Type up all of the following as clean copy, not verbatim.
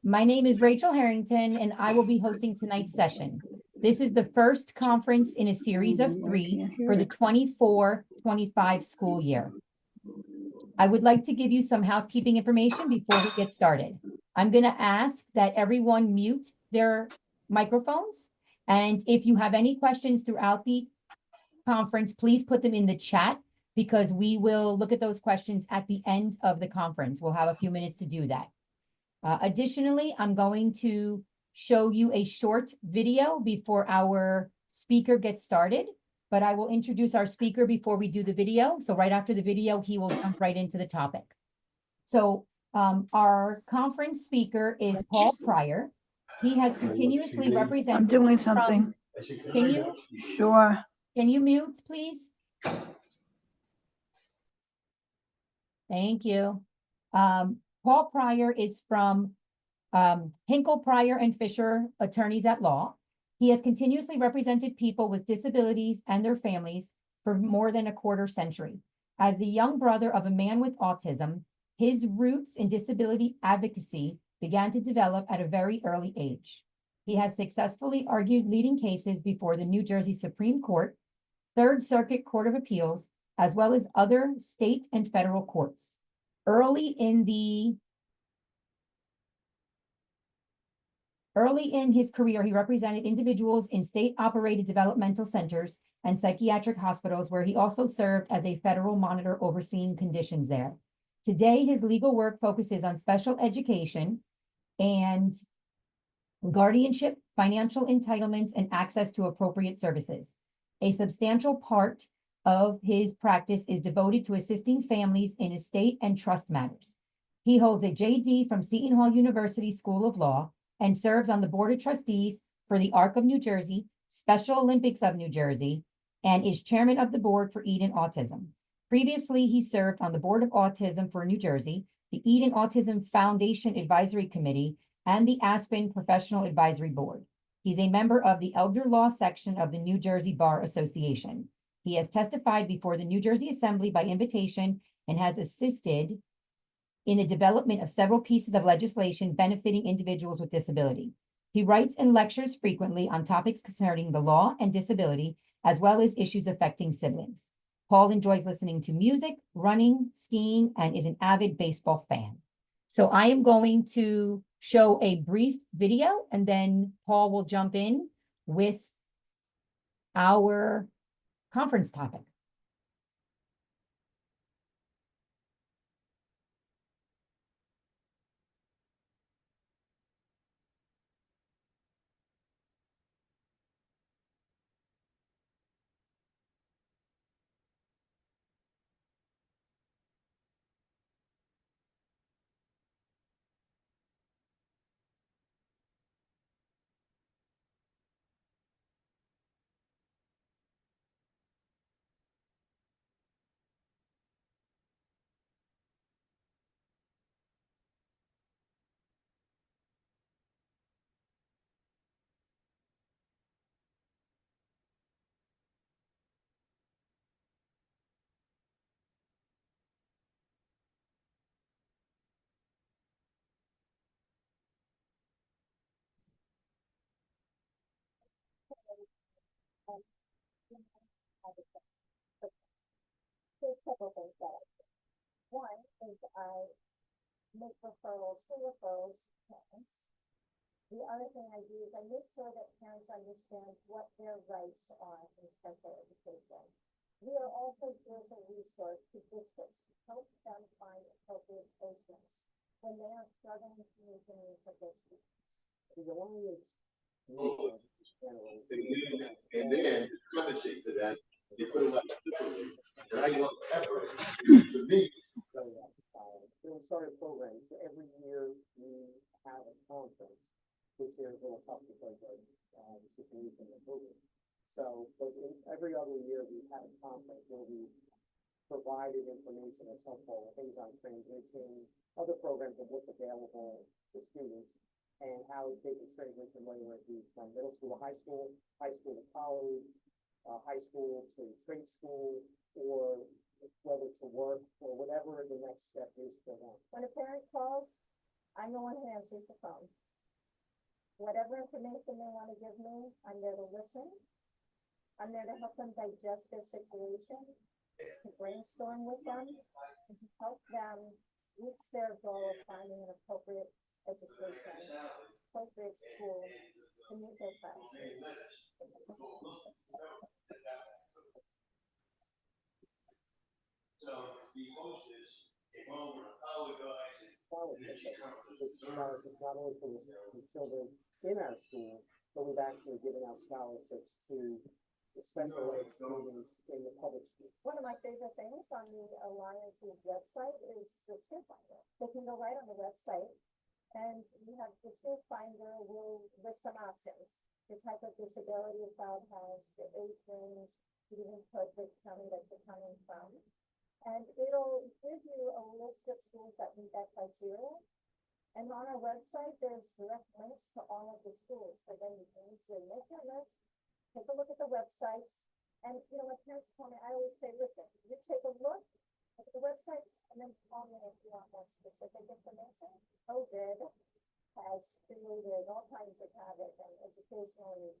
My name is Rachel Harrington, and I will be hosting tonight's session. This is the first conference in a series of 3 for the 24-25 school year. I would like to give you some housekeeping information before we get started. I'm going to ask that everyone mute their microphones, and if you have any questions throughout the conference, please put them in the chat because we will look at those questions at the end of the conference. We'll have a few minutes to do that. Additionally, I'm going to show you a short video before our speaker gets started, but I will introduce our speaker before we do the video. So right after the video, he will jump right into the topic. So our conference speaker is Paul Pryor. He has continuously represented— I'm doing something. Can you? Sure. Can you mute, please? Thank you. Paul Pryor is from Hinkle, Pryor, and Fischer attorneys at law. He has continuously represented people with disabilities and their families for more than a quarter century. As the young brother of a man with autism, his roots in disability advocacy began to develop at a very early age. He has successfully argued leading cases before the New Jersey Supreme Court, Third Circuit Court of Appeals, as well as other state and federal courts. Early in his career, he represented individuals in state-operated developmental centers and psychiatric hospitals, where he also served as a federal monitor overseeing conditions there. Today, his legal work focuses on special education and guardianship, financial entitlements, and access to appropriate services. A substantial part of his practice is devoted to assisting families in estate and trust matters. He holds a JD from Seton Hall University School of Law and serves on the Board of Trustees for the ARC of New Jersey, Special Olympics of New Jersey, and is chairman of the board for Eden Autism. Previously, he served on the Board of Autism for New Jersey, the Eden Autism Foundation Advisory Committee, and the Aspen Professional Advisory Board. He's a member of the Elder Law section of the New Jersey Bar Association. He has testified before the New Jersey Assembly by invitation and has assisted in the development of several pieces of legislation benefiting individuals with disability. He writes and lectures frequently on topics concerning the law and disability, as well as issues affecting siblings. Paul enjoys listening to music, running, skiing, and is an avid baseball fan. So I am going to show a brief video, and then Paul will jump in with our conference topic. There's several things that I do. One is I make referrals to parents. The other thing I do is I make sure that parents understand what their rights are in special education. We are also here as a resource to districts to help them find appropriate placements when they are struggling to meet the needs of their students. And then privacy to that, they put it up differently. And I love effort to me. We started programs. So every year we have a conference. This year is a little tough because of the situation of COVID. So, but every other year we have a conference where we provided information that's helpful, things on transition, other programs of what's available to students, and how they can transition, whether it be from middle school to high school to college, high school to trade school, or whether to work, or whatever the next step is for them. When a parent calls I'm the one who answers the phone. Whatever information they want to give me, I'm there to listen. I'm there to help them digest their situation, to brainstorm with them, and to help them reach their goal of finding an appropriate education, appropriate school to meet their child's needs. So the hostess came over, apologized. Scholarship, not only for the children in our schools, but we've actually given out scholarships to the special ed students in the public schools. One of my favorite things on the Alliance's website is the school finder. They can go right on the website and you have the school finder will list some options. The type of disability a child has, the age range, you can put the county that you're coming from. And it'll give you a list of schools that meet that criteria. And on our website, there's direct links to all of the schools. So then you can easily make your list, take a look at the websites. And, you know, my parents tell me, I always say, listen, you take a look at the websites and then call me if you want more specific information. COVID has created all kinds of havoc and educationally,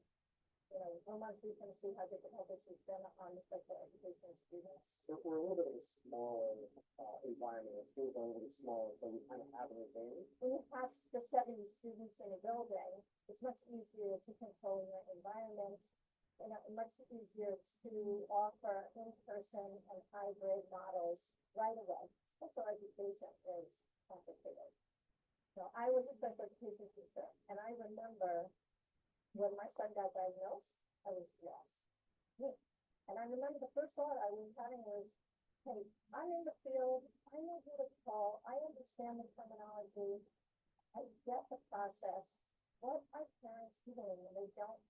you know, once we can see how difficult this has been on the special education students. We're a little bit of a smaller environment. Our schools are a little bit smaller, so we kind of have an advantage. When you have the 70 students in a building, it's much easier to control your environment, you know, much easier to offer in-person and hybrid models right away. Special education is complicated. So I was a special education teacher, and I remember when my son got diagnosed, I was lost. And I remember the first thought I was having was, hey, I'm in the field, I know who to call, I understand the terminology, I get the process. What are parents doing when they don't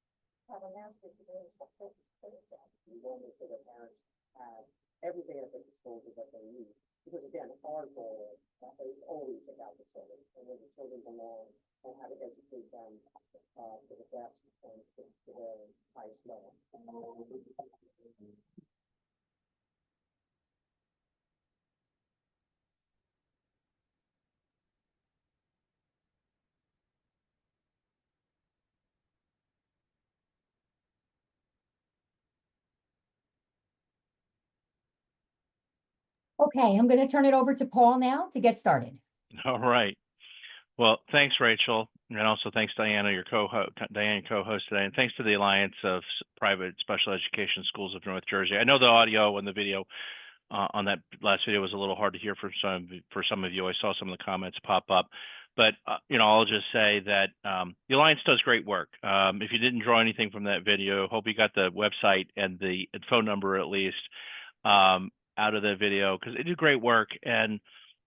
have a master's degree in special education? We want to make sure that parents have everything at their disposal that they need. Because again, our goal is always about the children and where the children belong and how to educate them to the best and to their highest level. Okay, I'm going to turn it over to Paul now to get started. All right. Well, thanks, Rachel. And also thanks, Diana, your co-host today. And thanks to the Alliance of Private Special Education Schools of North Jersey. I know the audio and the video on that last video was a little hard to hear for some of you. I saw some of the comments pop up. But, you know, I'll just say that the Alliance does great work. If you didn't draw anything from that video, hope you got the website and the phone number at least out of the video, because they do great work. And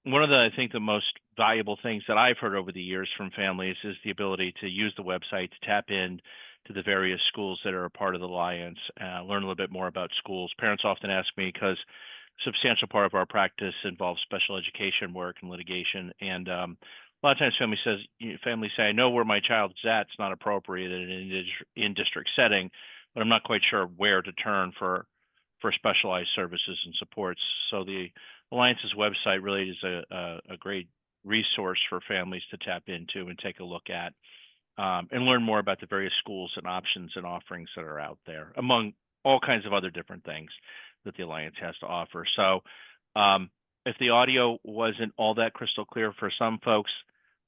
one of the, I think, the most valuable things that I've heard over the years from families is the ability to use the website to tap in to the various schools that are a part of the Alliance, learn a little bit more about schools. Parents often ask me, because a substantial part of our practice involves special education work and litigation. And a lot of times families say, I know where my child is at. It's not appropriate in an in-district setting, but I'm not quite sure where to turn for specialized services and supports. So the Alliance's website really is a great resource for families to tap into and take a look at and learn more about the various schools and options and offerings that are out there, among all kinds of other different things that the Alliance has to offer. So if the audio wasn't all that crystal clear for some folks,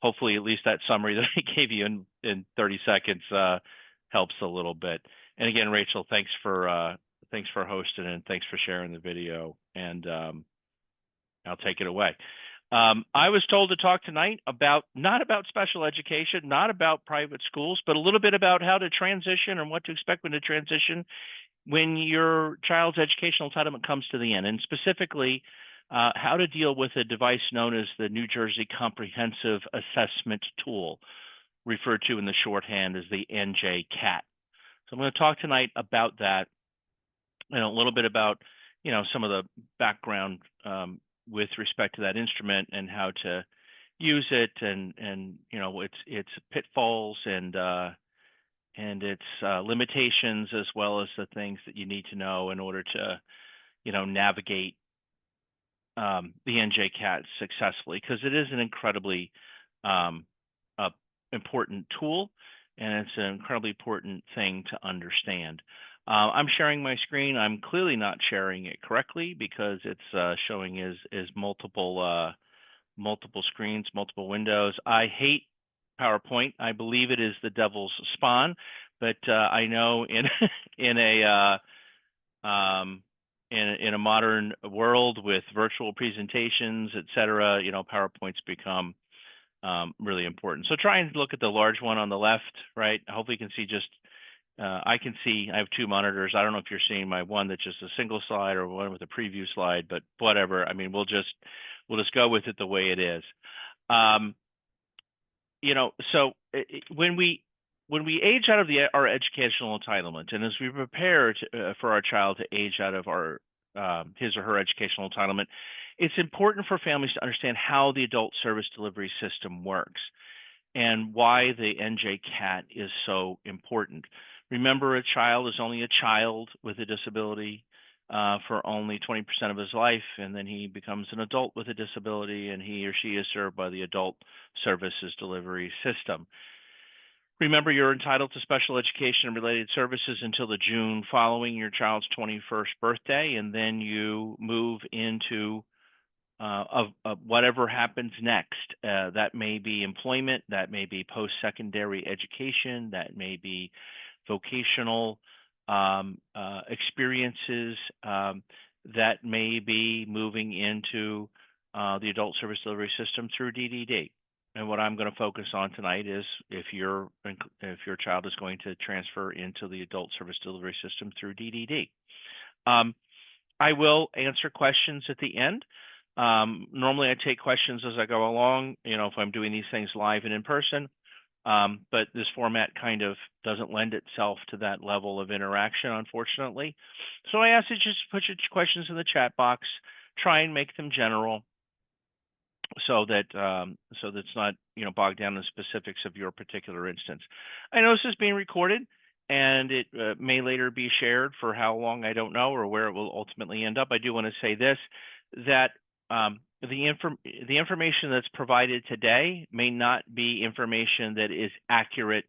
hopefully at least that summary that I gave you in 30 seconds helps a little bit. And again, Rachel, thanks for hosting and thanks for sharing the video. And I'll take it away. I was told to talk tonight not about special education, not about private schools, but a little bit about how to transition and what to expect when to transition when your child's educational entitlement comes to the end, and specifically how to deal with a device known as the New Jersey Comprehensive Assessment Tool, referred to in the shorthand as the NJCAT. So I'm going to talk tonight about that and a little bit about, you know, some of the background with respect to that instrument and how to use it, and you know, its pitfalls and its limitations, as well as the things that you need to know in order to, you know, navigate the NJCAT successfully, because it is an incredibly a important tool, and it's an incredibly important thing to understand. I'm sharing my screen. I'm clearly not sharing it correctly because it's showing as multiple multiple screens, multiple windows. I hate PowerPoint. I believe it is the devil's spawn, but I know in in a in a modern world with virtual presentations, et cetera, you know, PowerPoint's become really important. So try and look at the large one on the left, right? Hopefully you can see just, I can see, I have two monitors. I don't know if you're seeing my one that's just a single slide or one with a preview slide, but whatever. I mean, we'll just go with it the way it is. You know, so when we age out of our educational entitlement, and as we prepare for our child to age out of our his or her educational entitlement, it's important for families to understand how the adult service delivery system works and why the NJCAT is so important. Remember, a child is only a child with a disability for only 20% of his life, and then he becomes an adult with a disability, and he or she is served by the adult services delivery system. Remember, you're entitled to special education and related services until the June following your child's 21st birthday, and then you move into whatever happens next. That may be employment, that may be post-secondary education, that may be vocational experiences, that may be moving into the adult service delivery system through DDD. And what I'm going to focus on tonight is if your child is going to transfer into the adult service delivery system through DDD. I will answer questions at the end. Normally I take questions as I go along, you know, if I'm doing these things live and in person, but this format kind of doesn't lend itself to that level of interaction, unfortunately. So I ask you just put your questions in the chat box, try and make them general, so that it's not, you know, bogged down in the specifics of your particular instance. I know this is being recorded, and it may later be shared for how long, I don't know, or where it will ultimately end up. I do want to say this, that the information that's provided today may not be information that is accurate,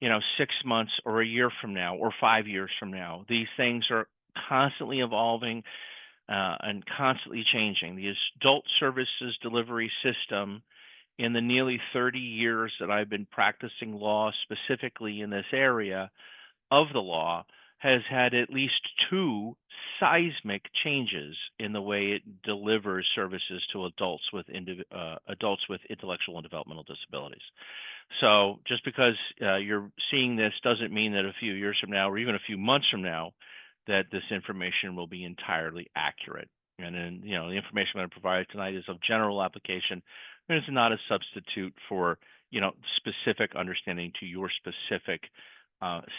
you know, 6 months or a year from now or 5 years from now. These things are constantly evolving and constantly changing. The adult services delivery system, in the nearly 30 years that I've been practicing law specifically in this area of the law, has had at least 2 seismic changes in the way it delivers services to adults with intellectual and developmental disabilities. So just because you're seeing this doesn't mean that a few years from now or even a few months from now that this information will be entirely accurate. And then, you know, the information I'm going to provide tonight is of general application, and it's not a substitute for, you know, specific understanding to your specific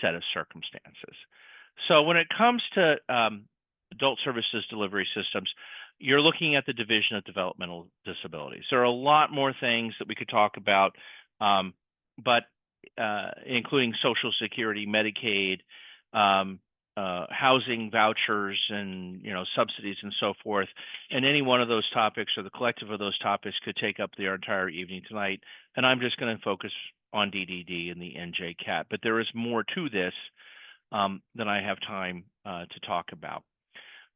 set of circumstances. So when it comes to adult services delivery systems, you're looking at the Division of Developmental Disabilities. There are a lot more things that we could talk about, but including Social Security, Medicaid, housing vouchers, and, you know, subsidies and so forth. And any one of those topics or the collective of those topics could take up the entire evening tonight. And I'm just going to focus on DDD and the NJCAT. But there is more to this than I have time to talk about.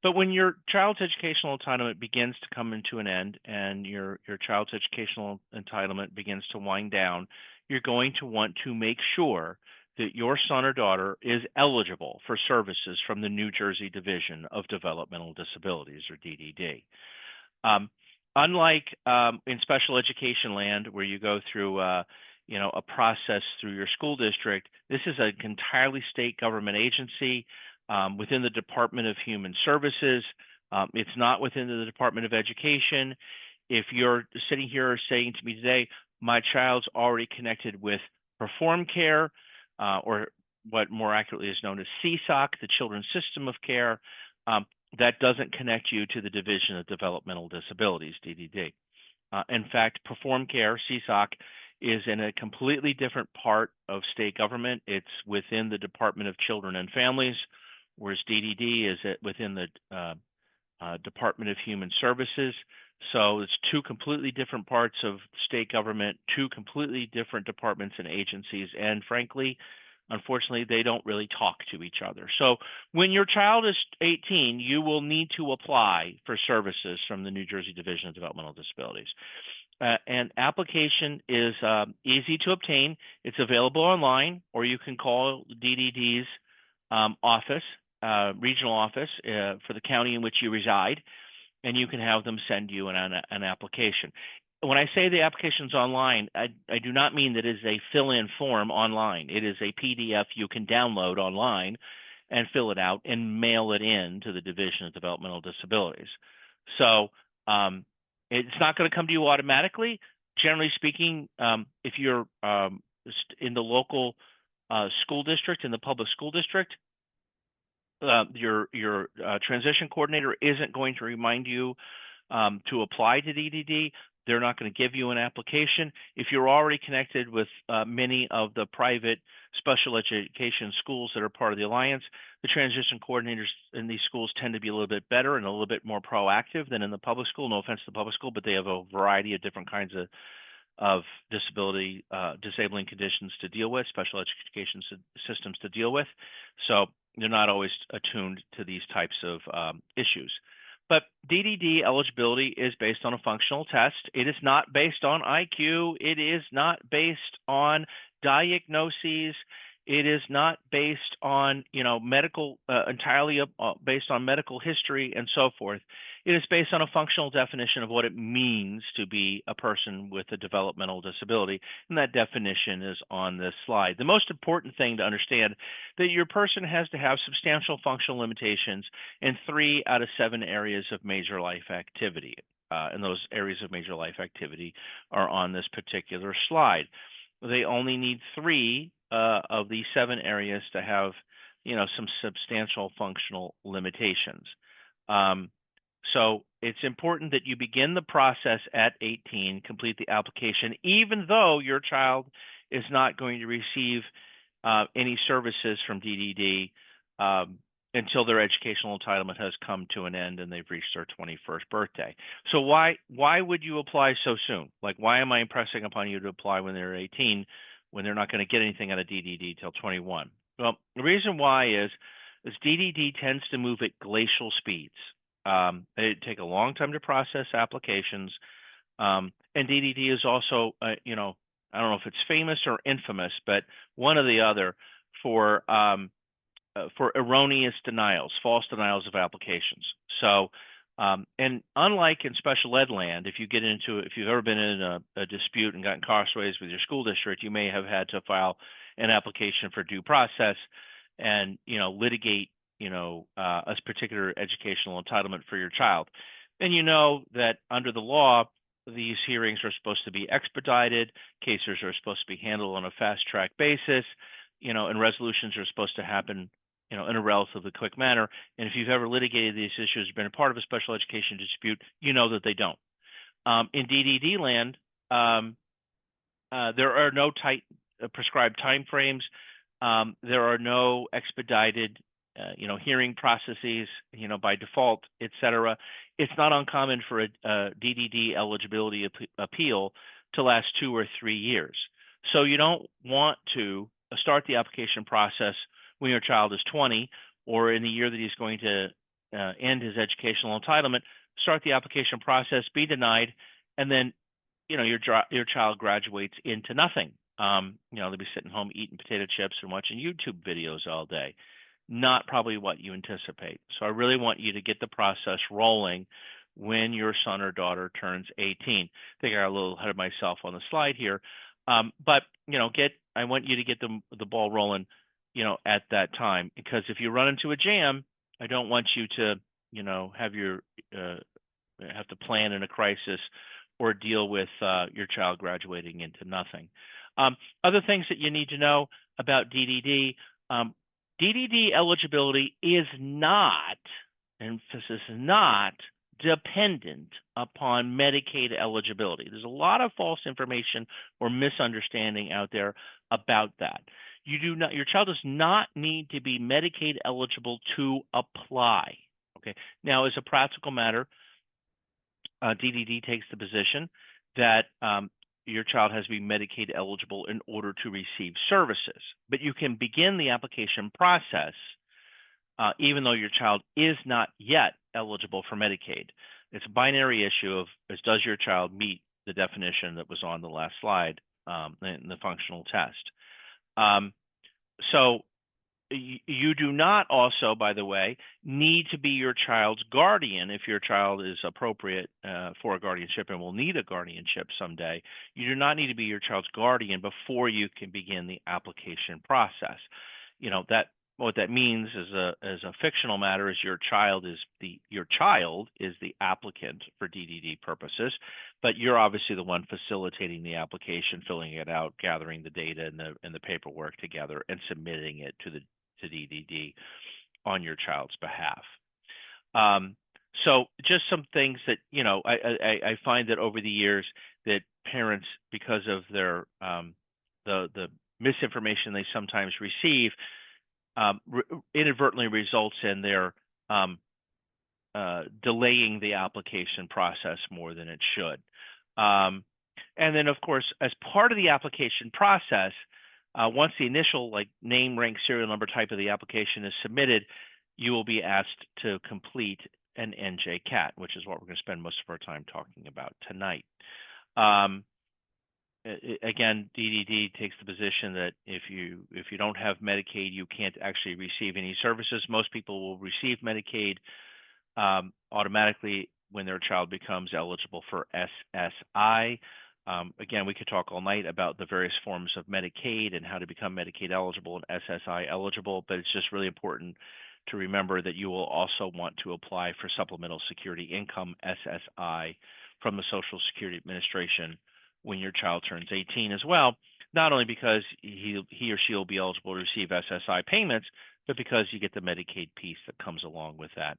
But when your child's educational entitlement begins to come into an end and your child's educational entitlement begins to wind down, you're going to want to make sure that your son or daughter is eligible for services from the New Jersey Division of Developmental Disabilities, or DDD. Unlike in special education land, where you go through you know, a process through your school district, this is an entirely state government agency within the Department of Human Services. It's not within the Department of Education. If you're sitting here saying to me today, my child's already connected with Perform Care, or what more accurately is known as CSOC, the Children's System of Care, that doesn't connect you to the Division of Developmental Disabilities, DDD. In fact, Perform Care, CSOC, is in a completely different part of state government. It's within the Department of Children and Families, whereas DDD is within the Department of Human Services. So it's two completely different parts of state government, two completely different departments and agencies. And frankly, unfortunately, they don't really talk to each other. So when your child is 18, you will need to apply for services from the New Jersey Division of Developmental Disabilities. And application is easy to obtain. It's available online, or you can call DDD's office, regional office for the county in which you reside, and you can have them send you an application. When I say the application's online, I do not mean that it is a fill-in form online. It is a PDF you can download online and fill it out and mail it in to the Division of Developmental Disabilities. So it's not going to come to you automatically. Generally speaking, if you're in the local school district, in the public school district, your transition coordinator isn't going to remind you to apply to DDD. They're not going to give you an application. If you're already connected with many of the private special education schools that are part of the Alliance, the transition coordinators in these schools tend to be a little bit better and a little bit more proactive than in the public school. No offense to the public school, but they have a variety of different kinds of disabling conditions to deal with, special education systems to deal with. So they're not always attuned to these types of issues. But DDD eligibility is based on a functional test. It is not based on IQ. It is not based on diagnoses. It is not based on, medical, entirely based on medical history and so forth. It is based on a functional definition of what it means to be a person with a developmental disability, and that definition is on this slide. The most important thing to understand that your person has to have substantial functional limitations in 3 out of 7 areas of major life activity, and those areas of major life activity are on this particular slide. They only need 3 of these 7 areas to have, some substantial functional limitations. So it's important that you begin the process at 18, complete the application, even though your child is not going to receive any services from DDD until their educational entitlement has come to an end and they've reached their 21st birthday. So why would you apply so soon? Like, why am I impressing upon you to apply when they're 18 when they're not going to get anything out of DDD till 21? Well, the reason why is DDD tends to move at glacial speeds. It take a long time to process applications, and DDD is also, I don't know if it's famous or infamous, but one or the other for erroneous denials, false denials of applications. So, and unlike in special ed land, if you've ever been in a dispute and gotten crossways with your school district, you may have had to file an application for due process and, litigate a particular educational entitlement for your child. And you know that under the law, these hearings are supposed to be expedited, cases are supposed to be handled on a fast-track basis, and resolutions are supposed to happen, in a relatively quick manner. And if you've ever litigated these issues, been a part of a special education dispute, you know that they don't. In DDD land, there are no tight prescribed timeframes. There are no expedited hearing processes, by default, et cetera. It's not uncommon for a DDD eligibility appeal to last 2 or 3 years. So you don't want to start the application process when your child is 20 or in the year that he's going to end his educational entitlement. Start the application process, be denied, and then, your child graduates into nothing. They'll be sitting home eating potato chips and watching YouTube videos all day. Not probably what you anticipate. So I really want you to get the process rolling when your son or daughter turns 18. I think I got a little ahead of myself on the slide here. But I want you to get the ball rolling, at that time, because if you run into a jam, I don't want you to, have to plan in a crisis or deal with your child graduating into nothing. Other things that you need to know about DDD. DDD eligibility is not, emphasis not, dependent upon Medicaid eligibility. There's a lot of false information or misunderstanding out there about that. Your child does not need to be Medicaid eligible to apply. Okay. Now, as a practical matter, DDD takes the position that your child has to be Medicaid eligible in order to receive services. But you can begin the application process even though your child is not yet eligible for Medicaid. It's a binary issue of does your child meet the definition that was on the last slide in the functional test. So you do not also, by the way, need to be your child's guardian if your child is appropriate for a guardianship and will need a guardianship someday. You do not need to be your child's guardian before you can begin the application process. You know, that what that means as a fictional matter is your child is the applicant for DDD purposes, but you're obviously the one facilitating the application, filling it out, gathering the data and the paperwork together, and submitting it to DDD on your child's behalf. So just some things that, you know, I find that over the years that parents, because of their the misinformation they sometimes receive, inadvertently results in their delaying the application process more than it should. And then, of course, as part of the application process, once the initial name, rank, serial number type of the application is submitted, you will be asked to complete an NJCAT, which is what we're going to spend most of our time talking about tonight. Again, DDD takes the position that if you don't have Medicaid, you can't actually receive any services. Most people will receive Medicaid automatically when their child becomes eligible for SSI. Again, we could talk all night about the various forms of Medicaid and how to become Medicaid eligible and SSI eligible, but it's just really important to remember that you will also want to apply for Supplemental Security Income, SSI, from the Social Security Administration when your child turns 18 as well, not only because he or she will be eligible to receive SSI payments, but because you get the Medicaid piece that comes along with that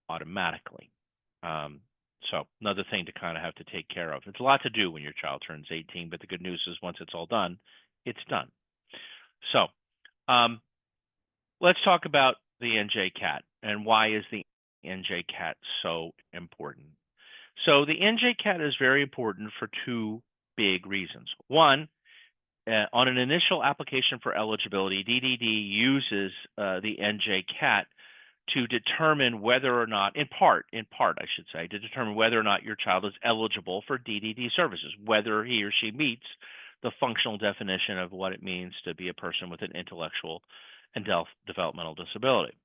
automatically. So another thing to kind of have to take care of. It's a lot to do when your child turns 18, but the good news is once it's all done, it's done. So let's talk about the NJCAT and why is the NJCAT so important. So the NJCAT is very important for two big reasons. One, on an initial application for eligibility, DDD uses the NJCAT to determine whether or not, in part, I should say, to determine whether or not your child is eligible for DDD services, whether he or she meets the functional definition of what it means to be a person with an intellectual and developmental disability.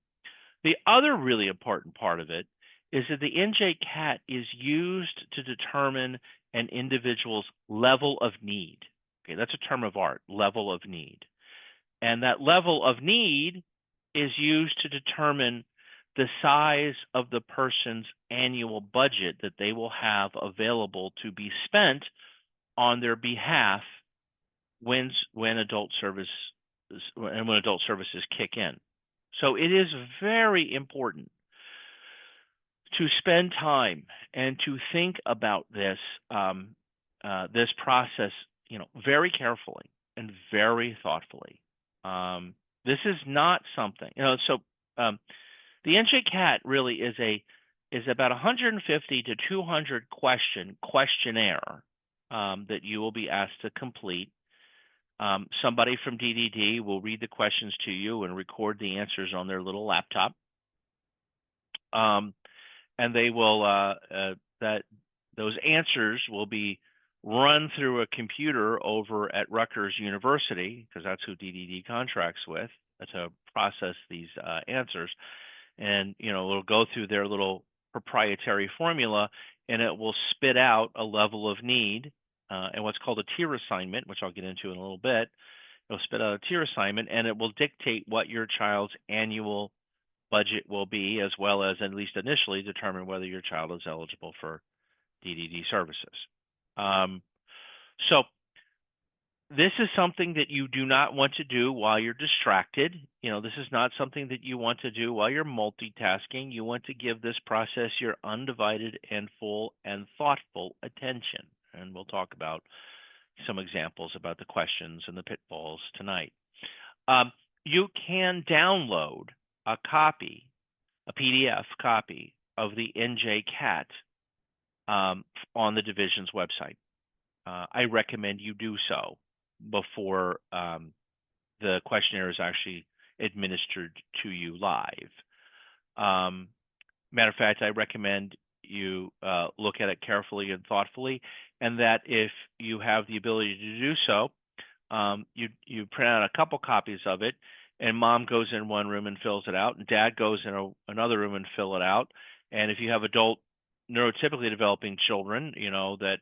The other really important part of it is that the NJCAT is used to determine an individual's level of need. Okay, that's a term of art, level of need. And that level of need is used to determine the size of the person's annual budget that they will have available to be spent on their behalf when adult services kick in. So it is very important to spend time and to think about this this process, very carefully and very thoughtfully. This is not something, the NJCAT really is about 150 to 200 questionnaire that you will be asked to complete. Somebody from DDD will read the questions to you and record the answers on their little laptop. And they will those answers will be run through a computer over at Rutgers University, because that's who DDD contracts with to process these answers. And it'll go through their little proprietary formula, and it will spit out a level of need and what's called a tier assignment, which I'll get into in a little bit. It'll spit out a tier assignment, and it will dictate what your child's annual budget will be, as well as, at least initially, determine whether your child is eligible for DDD services. So this is something that you do not want to do while you're distracted. This is not something that you want to do while you're multitasking. You want to give this process your undivided and full and thoughtful attention. And we'll talk about some examples about the questions and the pitfalls tonight. You can download a PDF copy of the NJCAT on the division's website. I recommend you do so before the questionnaire is actually administered to you live. Matter of fact, I recommend you look at it carefully and thoughtfully, and that if you have the ability to do so, you print out a couple copies of it, and mom goes in one room and fills it out, and dad goes in another room and fill it out. And if you have adult neurotypically developing children, that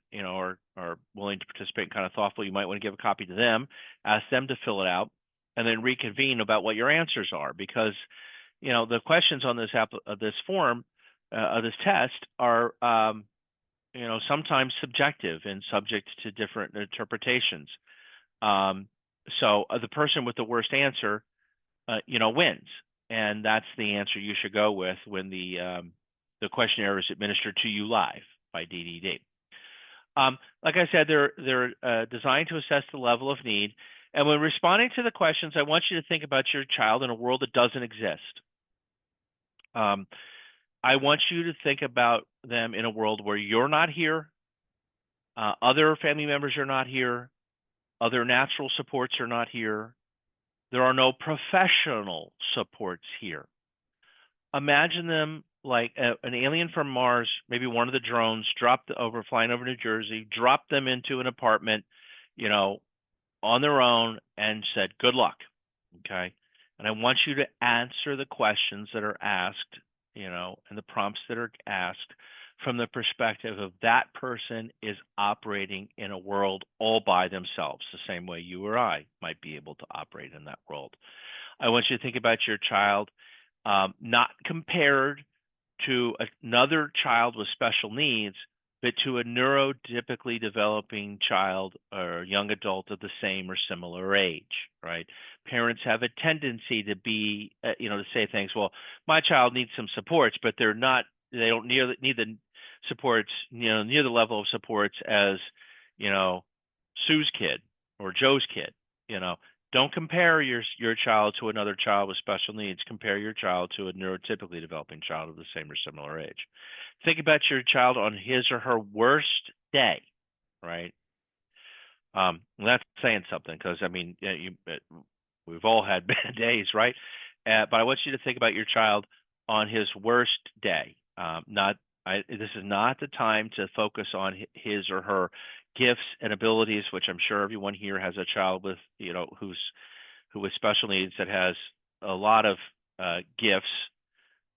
are willing to participate kind of thoughtfully, you might want to give a copy to them, ask them to fill it out, and then reconvene about what your answers are, because the questions on this this form of this test are sometimes subjective and subject to different interpretations. So the person with the worst answer wins, and that's the answer you should go with when the questionnaire is administered to you live by DDD. Like I said, they're designed to assess the level of need. And when responding to the questions, I want you to think about your child in a world that doesn't exist. I want you to think about them in a world where you're not here, other family members are not here, other natural supports are not here. There are no professional supports here. Imagine them like an alien from Mars, maybe one of the drones flying over New Jersey, dropped them into an apartment, on their own and said, good luck, okay? And I want you to answer the questions that are asked, and the prompts that are asked from the perspective of that person is operating in a world all by themselves, the same way you or I might be able to operate in that world. I want you to think about your child not compared to another child with special needs, but to a neurotypically developing child or young adult of the same or similar age, right? Parents have a tendency to be, to say things, well, my child needs some supports, but they don't need the supports, near the level of supports as, Sue's kid or Joe's kid. Don't compare your child to another child with special needs. Compare your child to a neurotypically developing child of the same or similar age. Think about your child on his or her worst day, right? That's saying something, because we've all had bad days, right? But I want you to think about your child on his worst day. This is not the time to focus on his or her gifts and abilities, which I'm sure everyone here has a child with, who with special needs that has a lot of gifts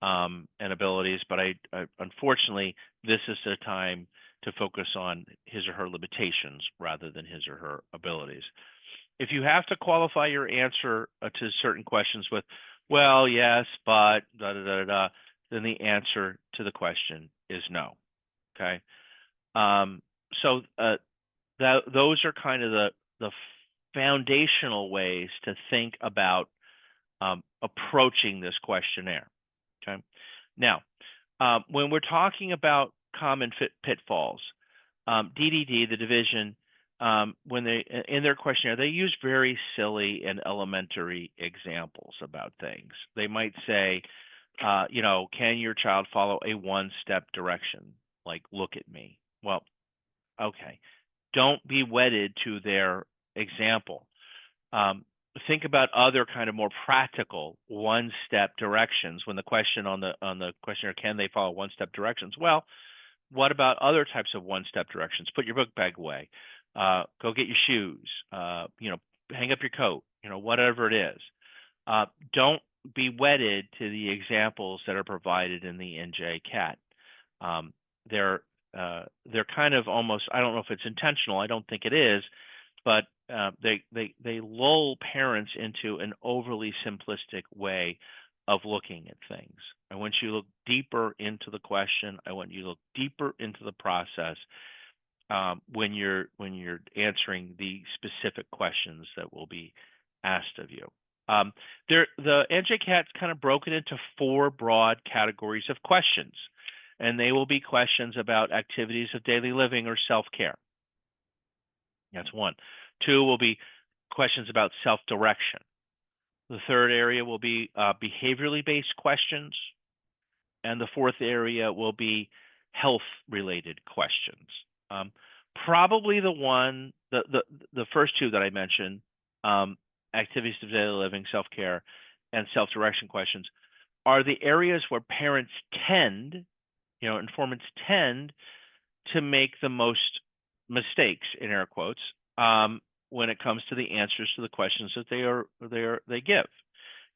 and abilities. But I unfortunately, this is the time to focus on his or her limitations rather than his or her abilities. If you have to qualify your answer to certain questions with, well, yes, but then the answer to the question is no. Okay. So those are kind of the foundational ways to think about approaching this questionnaire. Okay. Now, when we're talking about common pitfalls, DDD, the division, when they in their questionnaire, they use very silly and elementary examples about things. They might say, can your child follow a one-step direction? Like, look at me. Well, okay. Don't be wedded to their example. Think about other kind of more practical one-step directions. When the question on the questionnaire, can they follow one-step directions? Well, what about other types of one-step directions? Put your book bag away. Go get your shoes. Hang up your coat. Whatever it is. Don't be wedded to the examples that are provided in the NJCAT. They're kind of almost, I don't know if it's intentional, I don't think it is, but they lull parents into an overly simplistic way of looking at things. I want you to look deeper into the question. I want you to look deeper into the process when you're answering the specific questions that will be asked of you. The NJCAT is kind of broken into 4 broad categories of questions, and they will be questions about activities of daily living or self-care. That's 1. 2 will be questions about self-direction. The 3rd area will be behaviorally based questions. And the 4th area will be health-related questions. Probably the first two that I mentioned, activities of daily living, self-care, and self-direction questions, are the areas where parents tend, informants tend to make the most mistakes, in air quotes, when it comes to the answers to the questions that they give.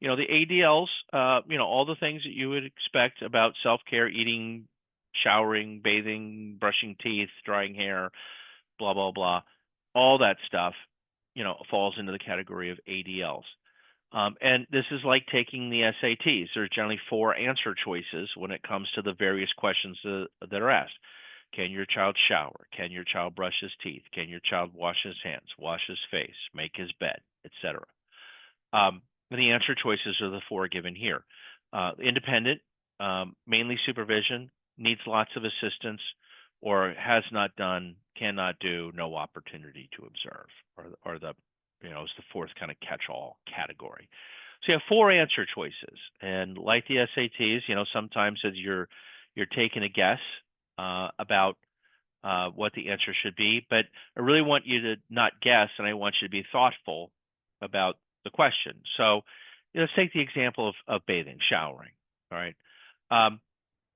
The ADLs, all the things that you would expect about self-care, eating, showering, bathing, brushing teeth, drying hair, blah, blah, blah, all that stuff, falls into the category of ADLs. And this is like taking the SATs. There's generally 4 answer choices when it comes to the various questions that are asked. Can your child shower? Can your child brush his teeth? Can your child wash his hands, wash his face, make his bed, etc.? The answer choices are the 4 given here. Independent, mainly supervision, needs lots of assistance, or has not done, cannot do, no opportunity to observe, or the is the 4th kind of catch-all category. So you have 4 answer choices, and like the SATs, sometimes as you're taking a guess about what the answer should be, but I really want you to not guess, and I want you to be thoughtful about the question. So let's take the example of bathing, showering. All right.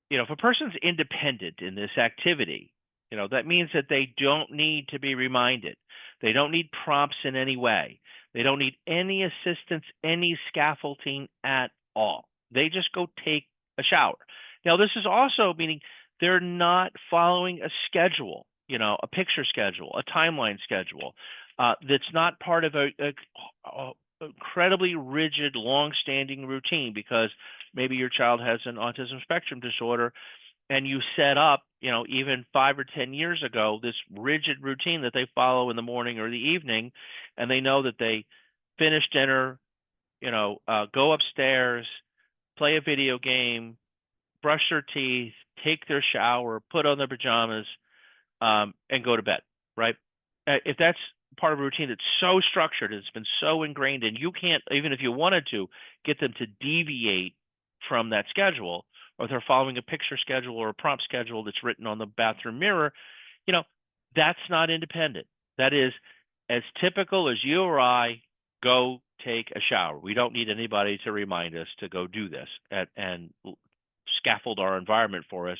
If a person's independent in this activity, that means that they don't need to be reminded. They don't need prompts in any way. They don't need any assistance, any scaffolding at all. They just go take a shower. Now, this is also meaning they're not following a schedule, a picture schedule, a timeline schedule, that's not part of a incredibly rigid, long-standing routine, because maybe your child has an autism spectrum disorder and you set up, even 5 or 10 years ago, this rigid routine that they follow in the morning or the evening, and they know that they finish dinner, go upstairs, play a video game, brush their teeth, take their shower, put on their pajamas, and go to bed, right? If that's part of a routine that's so structured, it's been so ingrained, and you can't, even if you wanted to, get them to deviate from that schedule, or if they're following a picture schedule or a prompt schedule that's written on the bathroom mirror, that's not independent. That is as typical as you or I go take a shower. We don't need anybody to remind us to go do this and scaffold our environment for us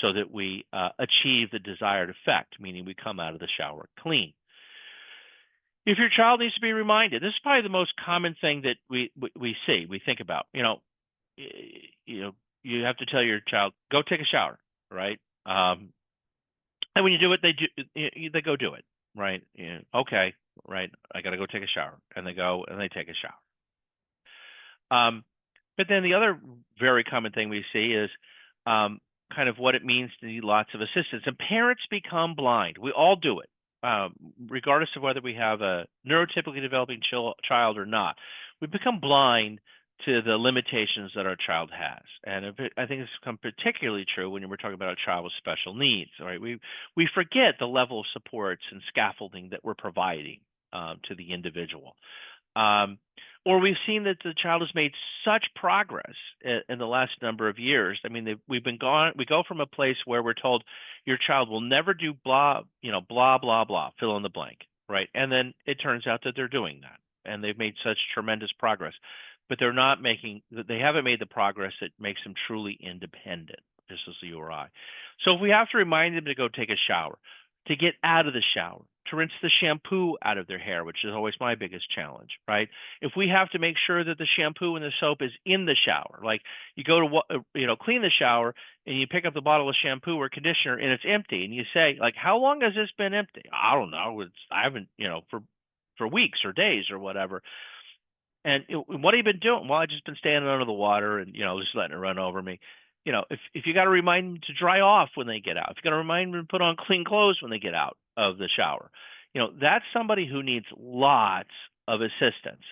so that we achieve the desired effect, meaning we come out of the shower clean. If your child needs to be reminded, this is probably the most common thing that we think about. You have to tell your child, go take a shower, right? And when you do it, they go do it, right? Okay, right, I got to go take a shower. And they go and they take a shower. But then the other very common thing we see is kind of what it means to need lots of assistance. And parents become blind. We all do it, regardless of whether we have a neurotypically developing child or not. We become blind to the limitations that our child has. And I think it's become particularly true when we're talking about a child with special needs, right? We forget the level of supports and scaffolding that we're providing to the individual. Or we've seen that the child has made such progress in the last number of years. I mean, we go from a place where we're told your child will never do blah, blah, blah, blah, fill in the blank, right? And then it turns out that they're doing that, and they've made such tremendous progress. But they haven't made the progress that makes them truly independent, just as you or I. So if we have to remind them to go take a shower, to get out of the shower, to rinse the shampoo out of their hair, which is always my biggest challenge, right? If we have to make sure that the shampoo and the soap is in the shower, like you go to, clean the shower and you pick up the bottle of shampoo or conditioner and it's empty, and you say, like, how long has this been empty? I don't know. I haven't, for weeks or days or whatever. And what have you been doing? Well, I've just been standing under the water and, just letting it run over me. If you got to remind them to dry off when they get out, if you got to remind them to put on clean clothes when they get out of the shower, that's somebody who needs lots of assistance.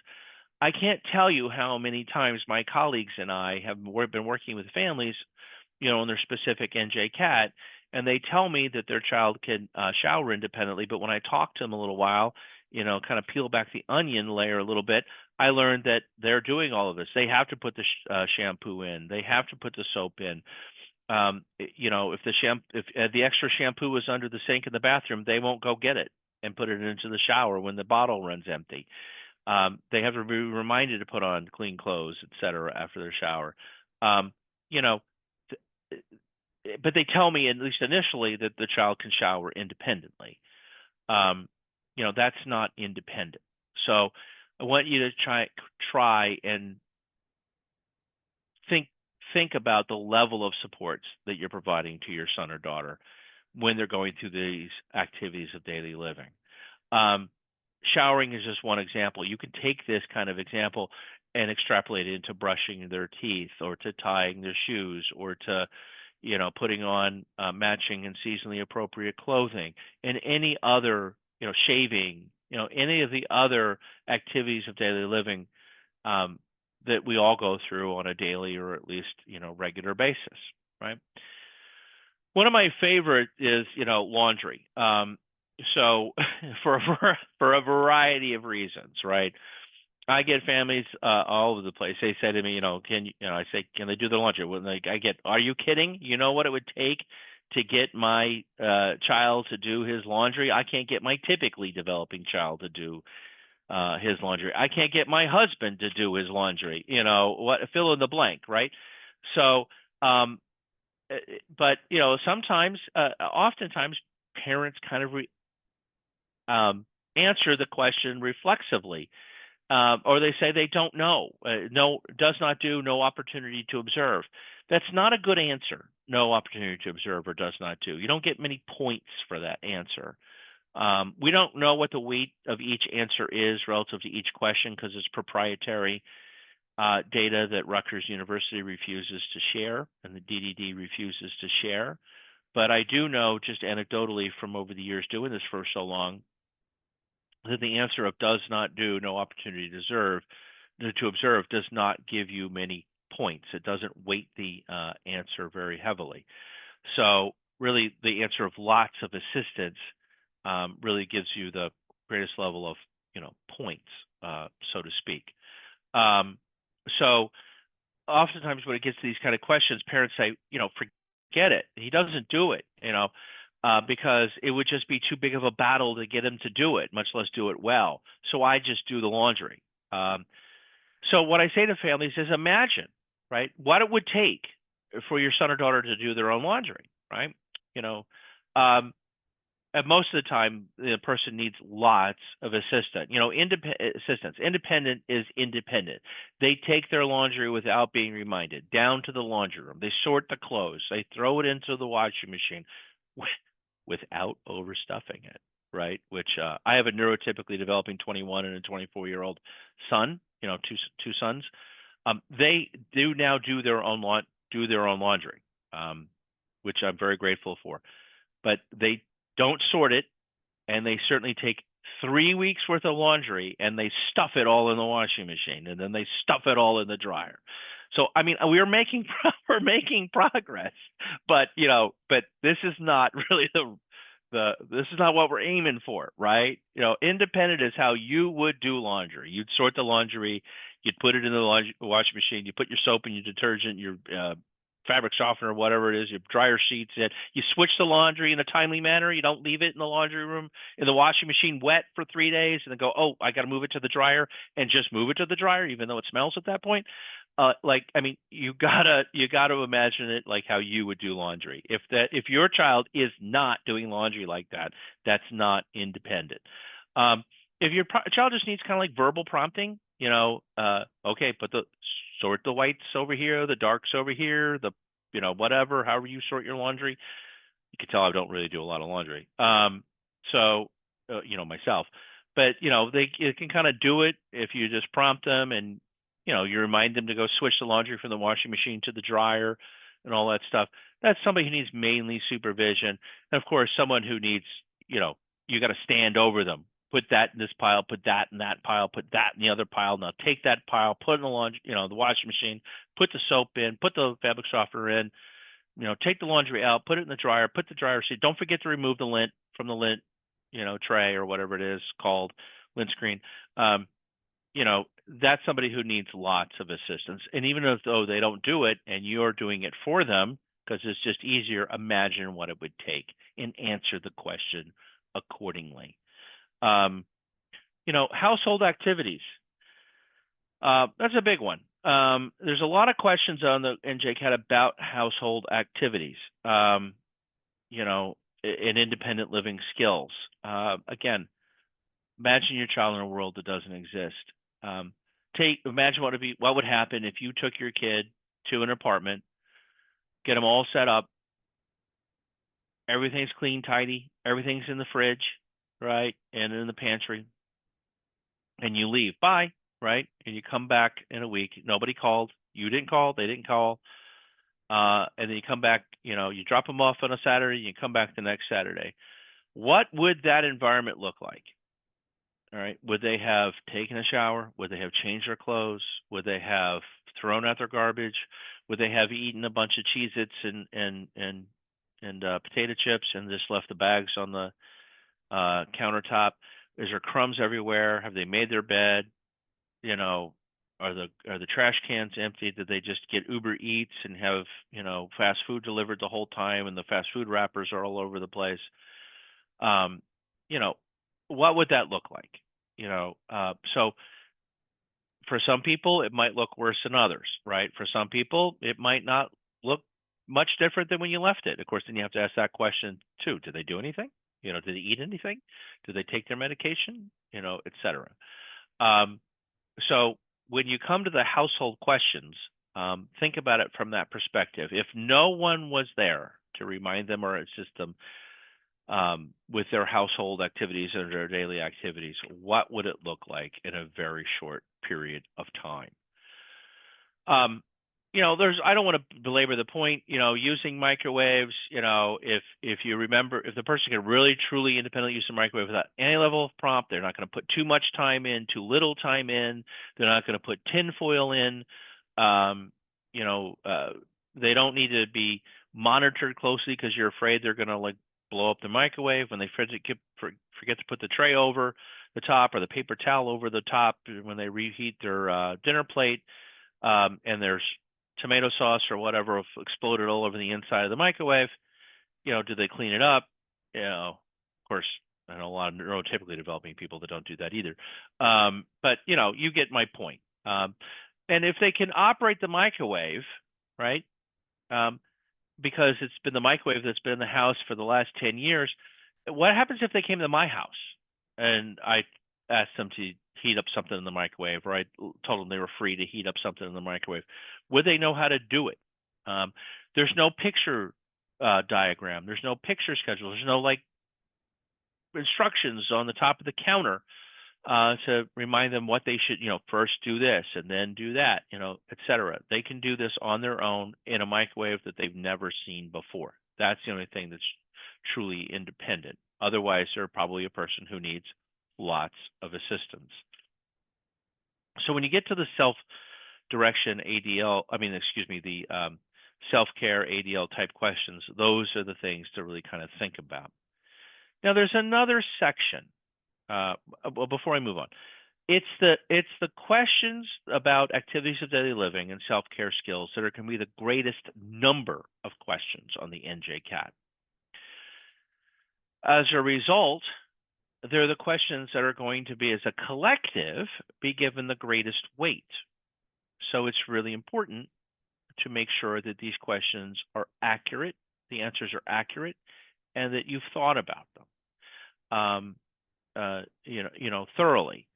I can't tell you how many times my colleagues and I have been working with families, on their specific NJCAT, and they tell me that their child can shower independently. But when I talk to them a little while, kind of peel back the onion layer a little bit, I learned that they're doing all of this. They have to put the shampoo in. They have to put the soap in. You know, if the extra shampoo is under the sink in the bathroom, they won't go get it and put it into the shower when the bottle runs empty. They have to be reminded to put on clean clothes, et cetera, after their shower. You know, but they tell me, at least initially, that the child can shower independently. You know, that's not independent. So I want you to try and think about the level of supports that you're providing to your son or daughter when they're going through these activities of daily living. Showering is just one example. You can take this kind of example and extrapolate it into brushing their teeth, or to tying their shoes, or to, you know, putting on matching and seasonally appropriate clothing, and any other, you know, shaving, you know, any of the other activities of daily living that we all go through on a daily, or at least, you know, regular basis, right? One of my favorite is, you know, laundry. So for a variety of reasons, right? I get families all over the place. They say to me, you know, I say, can they do the laundry? Well, like, are you kidding? You know what it would take to get my child to do his laundry? I can't get my typically developing child to do his laundry. I can't get my husband to do his laundry. You know, what, fill in the blank, right? So, but you know, sometimes, oftentimes, parents kind of answer the question reflexively, or they say they don't know. No, does not do, no opportunity to observe. That's not a good answer. No opportunity to observe, or does not do. You don't get many points for that answer. We don't know what the weight of each answer is relative to each question, because it's proprietary data that Rutgers University refuses to share, and the DDD refuses to share. But I do know, just anecdotally from over the years doing this for so long, that the answer of does not do, no opportunity to observe does not give you many points. It doesn't weight the answer very heavily. So really, the answer of lots of assistance really gives you the greatest level of, you know, points, so to speak. So oftentimes when it gets to these kind of questions, parents say, you know, forget it. He doesn't do it, you know, because it would just be too big of a battle to get him to do it, much less do it well. So I just do the laundry. So what I say to families is, imagine, right, what it would take for your son or daughter to do their own laundry, right? You know, and most of the time, the person needs lots of assistance. You know, assistance. Independent is independent. They take their laundry without being reminded, down to the laundry room. They sort the clothes. They throw it into the washing machine without overstuffing it, right? Which I have a neurotypically developing 21 and a 24-year-old son. You know, two sons. They do now do their own laundry, which I'm very grateful for. But they don't sort it, and they certainly take 3 weeks worth of laundry and they stuff it all in the washing machine, and then they stuff it all in the dryer. So I mean, we're making progress, but you know, but this is not really this is not what we're aiming for, right? You know, independent is how you would do laundry. You'd sort the laundry, you'd put it in the washing machine, you put your soap and your detergent, your fabric softener, whatever it is, your dryer sheets in. You switch the laundry in a timely manner. You don't leave it in the laundry room, in the washing machine wet for 3 days and then go, oh, I got to move it to the dryer, and just move it to the dryer, even though it smells at that point. Like, I mean, you gotta imagine it like how you would do laundry. If your child is not doing laundry like that, that's not independent. If your child just needs kind of like verbal prompting, you know, okay, sort the whites over here, the darks over here, you know, whatever, however you sort your laundry. You can tell I don't really do a lot of laundry. So, you know, myself, but you know, they can kind of do it if you just prompt them, and you know, you remind them to go switch the laundry from the washing machine to the dryer and all that stuff. That's somebody who needs mainly supervision. And of course, someone who needs, you know, you got to stand over them. Put that in this pile, put that in that pile, put that in the other pile. Now take that pile, put it in the laundry, you know, the washing machine, put the soap in, put the fabric softener in, you know, take the laundry out, put it in the dryer, put the dryer sheet. Don't forget to remove the lint from the lint, you know, tray or whatever it is called, lint screen. You know, that's somebody who needs lots of assistance. And even though they don't do it and you're doing it for them, because it's just easier. Imagine what it would take and answer the question accordingly. Household activities. That's a big one. There's a lot of questions on the NJCAT about household activities, and independent living skills. Again, imagine your child in a world that doesn't exist. Imagine what would happen if you took your kid to an apartment, get them all set up, everything's clean, tidy, everything's in the fridge, right, and in the pantry, and you leave. Bye. Right? And you come back in a week. Nobody called. You didn't call. They didn't call. And then you come back, you drop them off on a Saturday, you come back the next Saturday. What would that environment look like? All right. Would they have taken a shower? Would they have changed their clothes? Would they have thrown out their garbage? Would they have eaten a bunch of Cheez-Its and potato chips and just left the bags on the countertop? Is there crumbs everywhere? Have they made their bed? Are the trash cans empty? Did they just get Uber Eats and have, fast food delivered the whole time and the fast food wrappers are all over the place? What would that look like? So for some people, it might look worse than others, right? For some people, it might not look much different than when you left it. Of course, then you have to ask that question too. Did they do anything? Did they eat anything? Did they take their medication? Et cetera. So when you come to the household questions, think about it from that perspective. If no one was there to remind them or assist them with their household activities or their daily activities, what would it look like in a very short period of time? I don't want to belabor the point, using microwaves, if you remember, if the person can really truly independently use the microwave without any level of prompt, they're not going to put too much time in, too little time in, they're not going to put tinfoil in, they don't need to be monitored closely because you're afraid they're going to blow up the microwave when they forget to put the tray over the top or the paper towel over the top when they reheat their dinner plate, and there's tomato sauce or whatever exploded all over the inside of the microwave. Do they clean it up? Of course, I know a lot of neurotypically developing people that don't do that either. But you get my point. And if they can operate the microwave, right? Because it's been the microwave that's been in the house for the last 10 years. What happens if they came to my house and I asked them to heat up something in the microwave, or I told them they were free to heat up something in the microwave? Would they know how to do it? There's no picture diagram. There's no picture schedule. There's no instructions on the top of the counter to remind them what they should, first do this and then do that, et cetera. They can do this on their own in a microwave that they've never seen before. That's the only thing that's truly independent. Otherwise, they're probably a person who needs lots of assistance. So when you get to the self-direction ADL, the self-care ADL type questions, those are the things to really kind of think about. Now, there's another section. Well, before I move on, it's the questions about activities of daily living and self-care skills that are going to be the greatest number of questions on the NJCAT. As a result, they're the questions that are going to be, as a collective, be given the greatest weight. So it's really important to make sure that these questions are accurate, the answers are accurate, and that you've thought about them, thoroughly.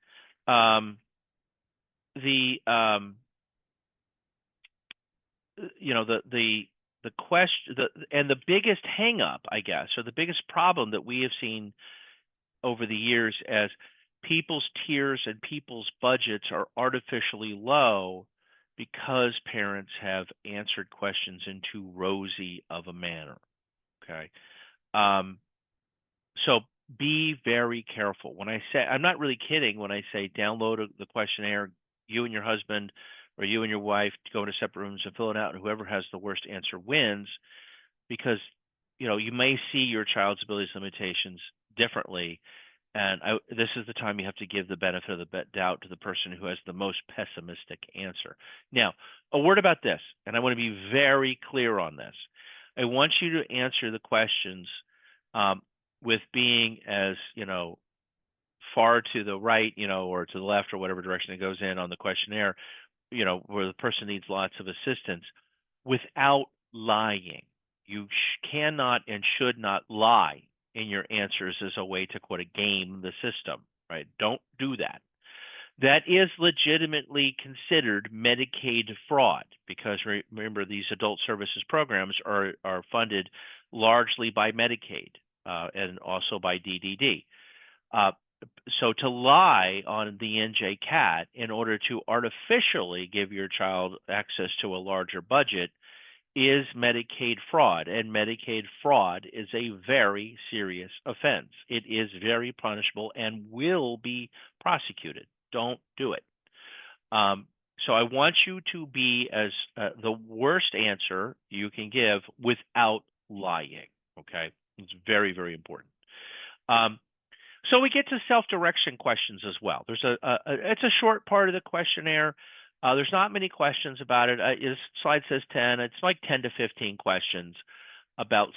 The question, and the biggest hang up, I guess, or the biggest problem that we have seen over the years as people's tiers and people's budgets are artificially low because parents have answered questions in too rosy of a manner. Okay. So be very careful. When I say, I'm not really kidding when I say download the questionnaire, you and your husband or you and your wife go into separate rooms and fill it out, and whoever has the worst answer wins, because you may see your child's abilities limitations differently, and this is the time you have to give the benefit of the doubt to the person who has the most pessimistic answer. Now, a word about this, and I want to be very clear on this. I want you to answer the questions with being as, far to the right, or to the left or whatever direction it goes in on the questionnaire, where the person needs lots of assistance without lying. You cannot and should not lie in your answers as a way to quote game the system, right? Don't do that. That is legitimately considered Medicaid fraud because remember, these adult services programs are funded largely by Medicaid and also by DDD. So to lie on the NJCAT in order to artificially give your child access to a larger budget is Medicaid fraud, and Medicaid fraud is a very serious offense. It is very punishable and will be prosecuted. Don't do it. So I want you to be as the worst answer you can give without lying. Okay, it's very, very important. So we get to self-direction questions as well. There's it's a short part of the questionnaire. There's not many questions about it. This slide says 10. It's like 10 to 15 questions about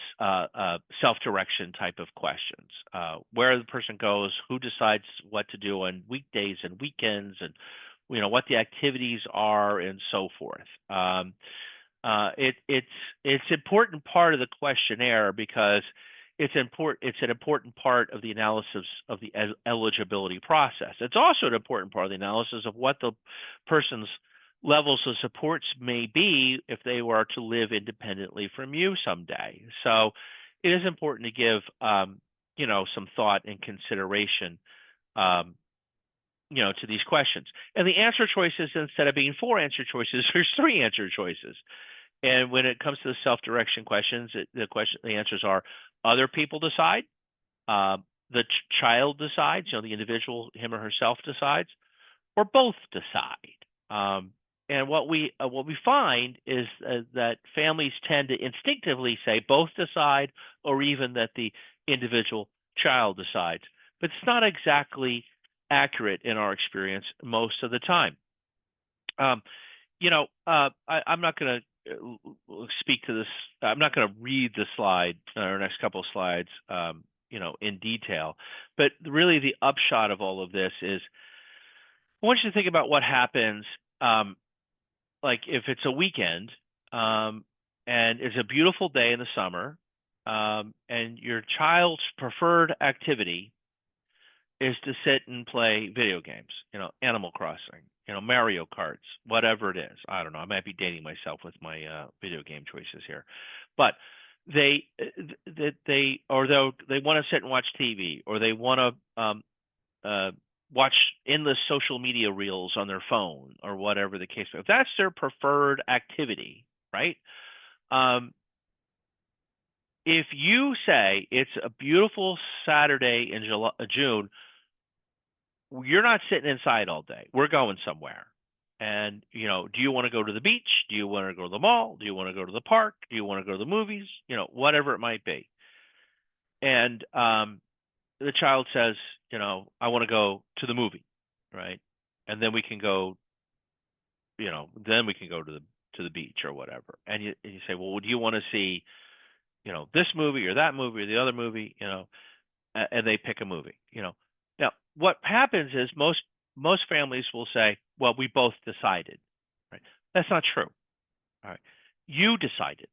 self-direction type of questions. Where the person goes, who decides what to do on weekdays and weekends, and what the activities are, and so forth. It's important part of the questionnaire because it's an important part of the analysis of the eligibility process. It's also an important part of the analysis of what the person's levels of supports may be if they were to live independently from you someday. So it is important to give some thought and consideration to these questions. And the answer choices, instead of being 4 answer choices, there's 3 answer choices. And when it comes to the self-direction questions, the answers are: other people decide, the child decides, the individual, him or herself decides, or both decide. And what we find is that families tend to instinctively say both decide, or even that the individual child decides. But it's not exactly accurate in our experience most of the time. I'm not going to speak to this. I'm not going to read the slide or next couple of slides, in detail. But really, the upshot of all of this is, I want you to think about what happens, like if it's a weekend, and it's a beautiful day in the summer, and your child's preferred activity is to sit and play video games, Animal Crossing, Mario Karts, whatever it is. I don't know. I might be dating myself with my video game choices here, but they want to sit and watch TV, or they want to watch endless social media reels on their phone, or whatever the case. If that's their preferred activity, right? If you say it's a beautiful Saturday in June, you're not sitting inside all day. We're going somewhere. And, do you want to go to the beach? Do you want to go to the mall? Do you want to go to the park? Do you want to go to the movies? Whatever it might be. And the child says, I want to go to the movie, right? And then we can go, then we can go to the beach or whatever. And you say, well, do you want to see, this movie or that movie or the other movie? And they pick a movie. Now, what happens is most families will say, well, we both decided, right? That's not true. All right. You decided.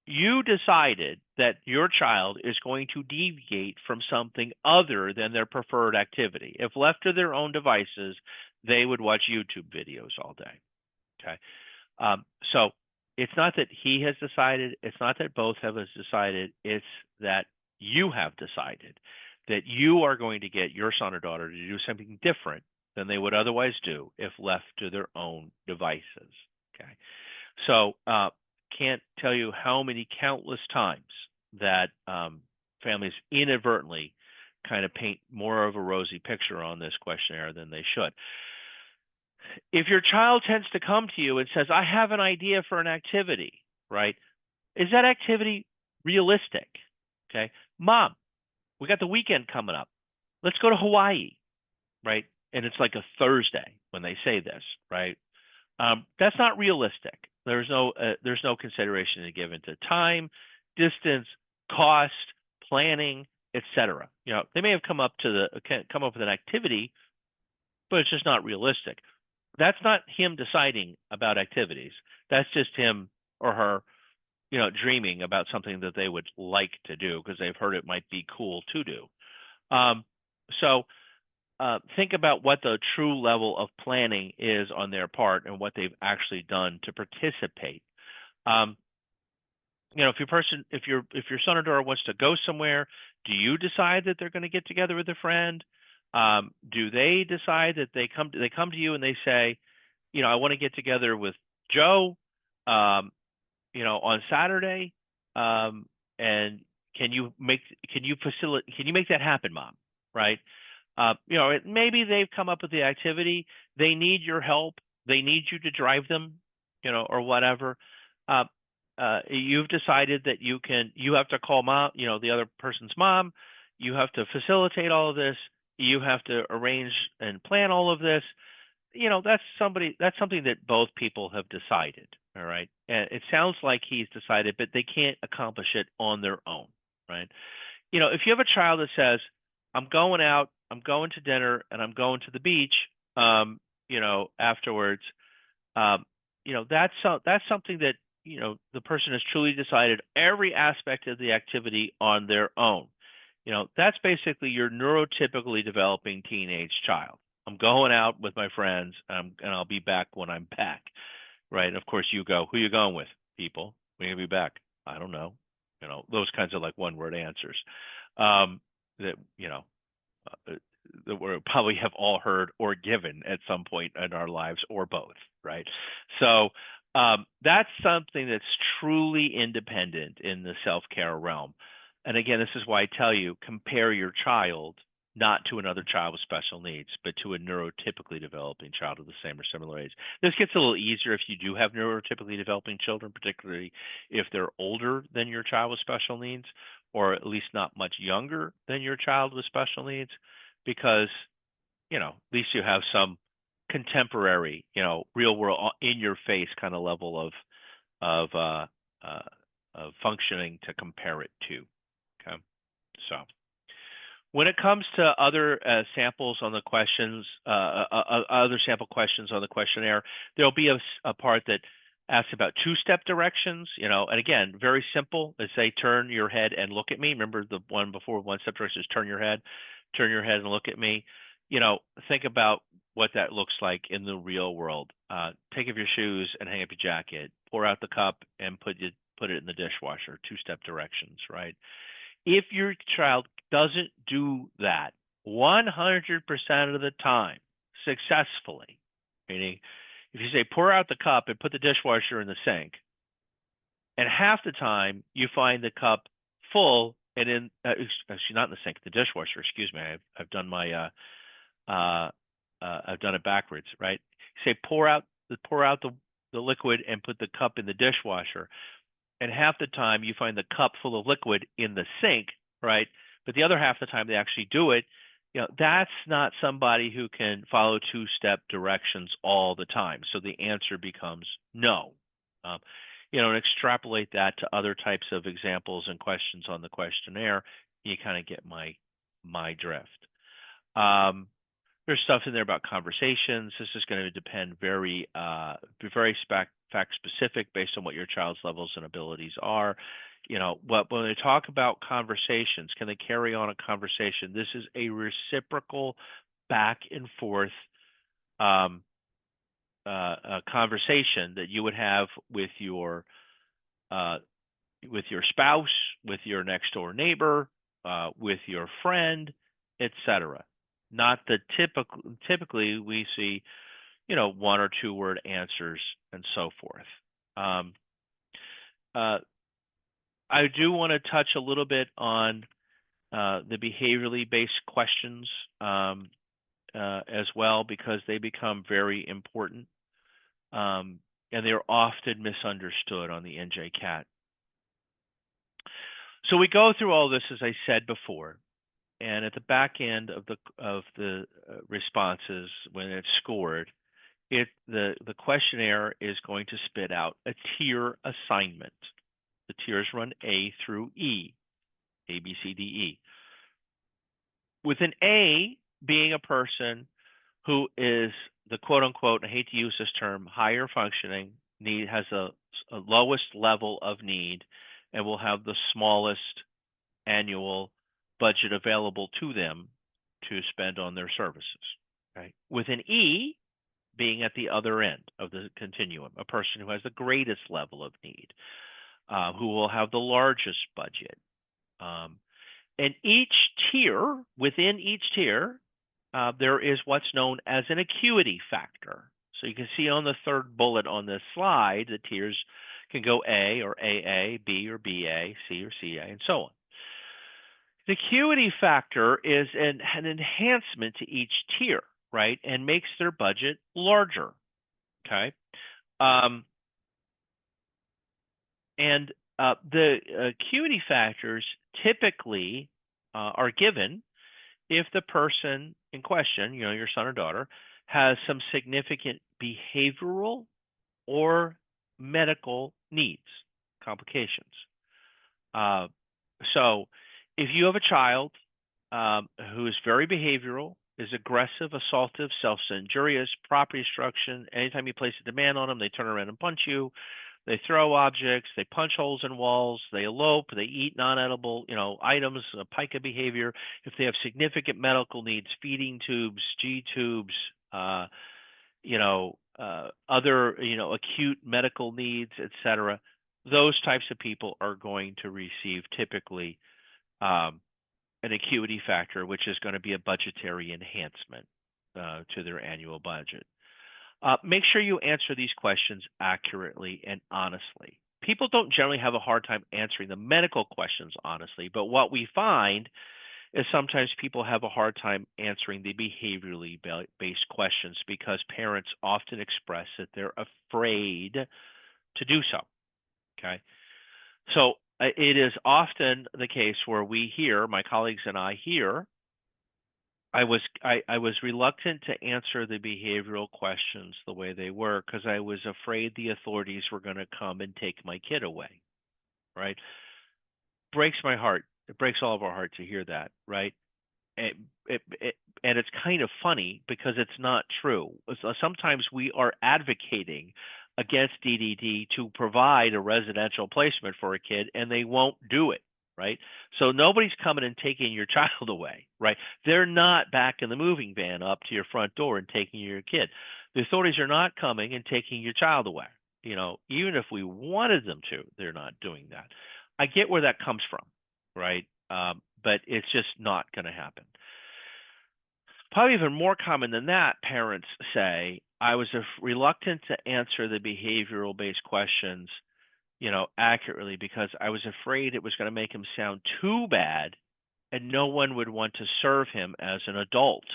You decided that your child is going to deviate from something other than their preferred activity. If left to their own devices, they would watch YouTube videos all day. Okay. So it's not that he has decided. It's not that both have decided. It's that you have decided that you are going to get your son or daughter to do something different than they would otherwise do if left to their own devices. Okay. So can't tell you how many countless times that families inadvertently kind of paint more of a rosy picture on this questionnaire than they should. If your child tends to come to you and says, I have an idea for an activity, right? Is that activity realistic? Okay. Mom, we got the weekend coming up. Let's go to Hawaii, right? And it's like a Thursday when they say this, right? That's not realistic. There's no consideration to give into time, distance, cost, planning, etc. You know, they may have come up with an activity, but it's just not realistic. That's not him deciding about activities. That's just him or her, you know, dreaming about something that they would like to do because they've heard it might be cool to do. So think about what the true level of planning is on their part and what they've actually done to participate. You know, if your son or daughter wants to go somewhere, do you decide that they're going to get together with a friend? Do they decide that they come to you and they say, you know, I want to get together with Joe, you know, on Saturday, and can you make that happen, Mom? Right? You know, maybe they've come up with the activity. They need your help. They need you to drive them, you know, or whatever. You've decided that you have to call mom, you know, the other person's mom. You have to facilitate all of this. You have to arrange and plan all of this. You know, that's something that both people have decided. All right. And it sounds like he's decided, but they can't accomplish it on their own. Right. You know, if you have a child that says, I'm going out, I'm going to dinner, and I'm going to the beach, you know, afterwards, you know, that's something that, you know, the person has truly decided every aspect of the activity on their own. You know, that's basically your neurotypically developing teenage child. I'm going out with my friends, and I'll be back when I'm back, right? And of course, you go, who you going with, people? When you be back? I don't know. You know, those kinds of like one-word answers that, you know, that we probably have all heard or given at some point in our lives, or both, right? So that's something that's truly independent in the self-care realm. And again, this is why I tell you, compare your child not to another child with special needs, but to a neurotypically developing child of the same or similar age. This gets a little easier if you do have neurotypically developing children, particularly if they're older than your child with special needs, or at least not much younger than your child with special needs, because, you know, at least you have some contemporary, you know, real world, in your face kind of level of functioning to compare it to. Okay, so when it comes to other samples on the questions, other sample questions on the questionnaire, there'll be a part that asks about two-step directions, you know, and again, very simple. They say, turn your head and look at me. Remember the one before, one-step directions, turn your head and look at me. You know, think about what that looks like in the real world. Take off your shoes and hang up your jacket. Pour out the cup and put it in the dishwasher. Two-step directions, right? If your child doesn't do that 100% of the time successfully, meaning if you say pour out the cup and put the dishwasher in the sink, and half the time you find the cup full and in actually not in the sink, the dishwasher, excuse me, I've done my I've done it backwards, right? You say pour out the liquid and put the cup in the dishwasher, and half the time you find the cup full of liquid in the sink, right? But the other half of the time they actually do it. You know, that's not somebody who can follow two-step directions all the time. So the answer becomes no. You know, and extrapolate that to other types of examples and questions on the questionnaire, you kind of get my drift. There's stuff in there about conversations. This is going to depend very fact specific based on what your child's levels and abilities are. You know, but when they talk about conversations, can they carry on a conversation? This is a reciprocal back and forth conversation that you would have with your spouse, with your next door neighbor, with your friend, etc. Not the typically we see, you know, 1 or 2 word answers and so forth. I do want to touch a little bit on the behaviorally based questions as well, because they become very important and they're often misunderstood on the NJCAT. So we go through all this, as I said before, and at the back end of the responses, when it's scored, the questionnaire is going to spit out a tier assignment. The tiers run A through E, A, B, C, D, E. With an A being a person who is the quote unquote, I hate to use this term, higher functioning, has a lowest level of need and will have the smallest annual budget available to them to spend on their services. Right? With an E being at the other end of the continuum, a person who has the greatest level of need, who will have the largest budget. And each tier, within each tier, there is what's known as an acuity factor. So you can see on the third bullet on this slide, the tiers can go A or AA, B or BA, C or CA, and so on. The acuity factor is an enhancement to each tier, right, and makes their budget larger, okay? The acuity factors typically are given if the person in question, your son or daughter, has some significant behavioral or medical needs, complications. So if you have a child who is very behavioral, is aggressive, assaultive, self-injurious, property destruction, anytime you place a demand on them, they turn around and punch you, they throw objects, they punch holes in walls, they elope, they eat non-edible, items, pica behavior. If they have significant medical needs, feeding tubes, G tubes, other, acute medical needs, etc., those types of people are going to receive typically an acuity factor, which is going to be a budgetary enhancement to their annual budget. Make sure you answer these questions accurately and honestly. People don't generally have a hard time answering the medical questions honestly, but what we find is sometimes people have a hard time answering the behaviorally based questions because parents often express that they're afraid to do so, okay? So it is often the case where we hear, my colleagues and I hear, I was reluctant to answer the behavioral questions the way they were because I was afraid the authorities were going to come and take my kid away, right? Breaks my heart. It breaks all of our heart to hear that, right? And it's kind of funny because it's not true. Sometimes we are advocating against DDD to provide a residential placement for a kid, and they won't do it. Right? So nobody's coming and taking your child away, right? They're not backing the moving van up to your front door and taking your kid. The authorities are not coming and taking your child away. Even if we wanted them to, they're not doing that. I get where that comes from, right? But it's just not going to happen. Probably even more common than that, parents say, I was reluctant to answer the behavioral-based questions accurately because I was afraid it was going to make him sound too bad and no one would want to serve him as an adult,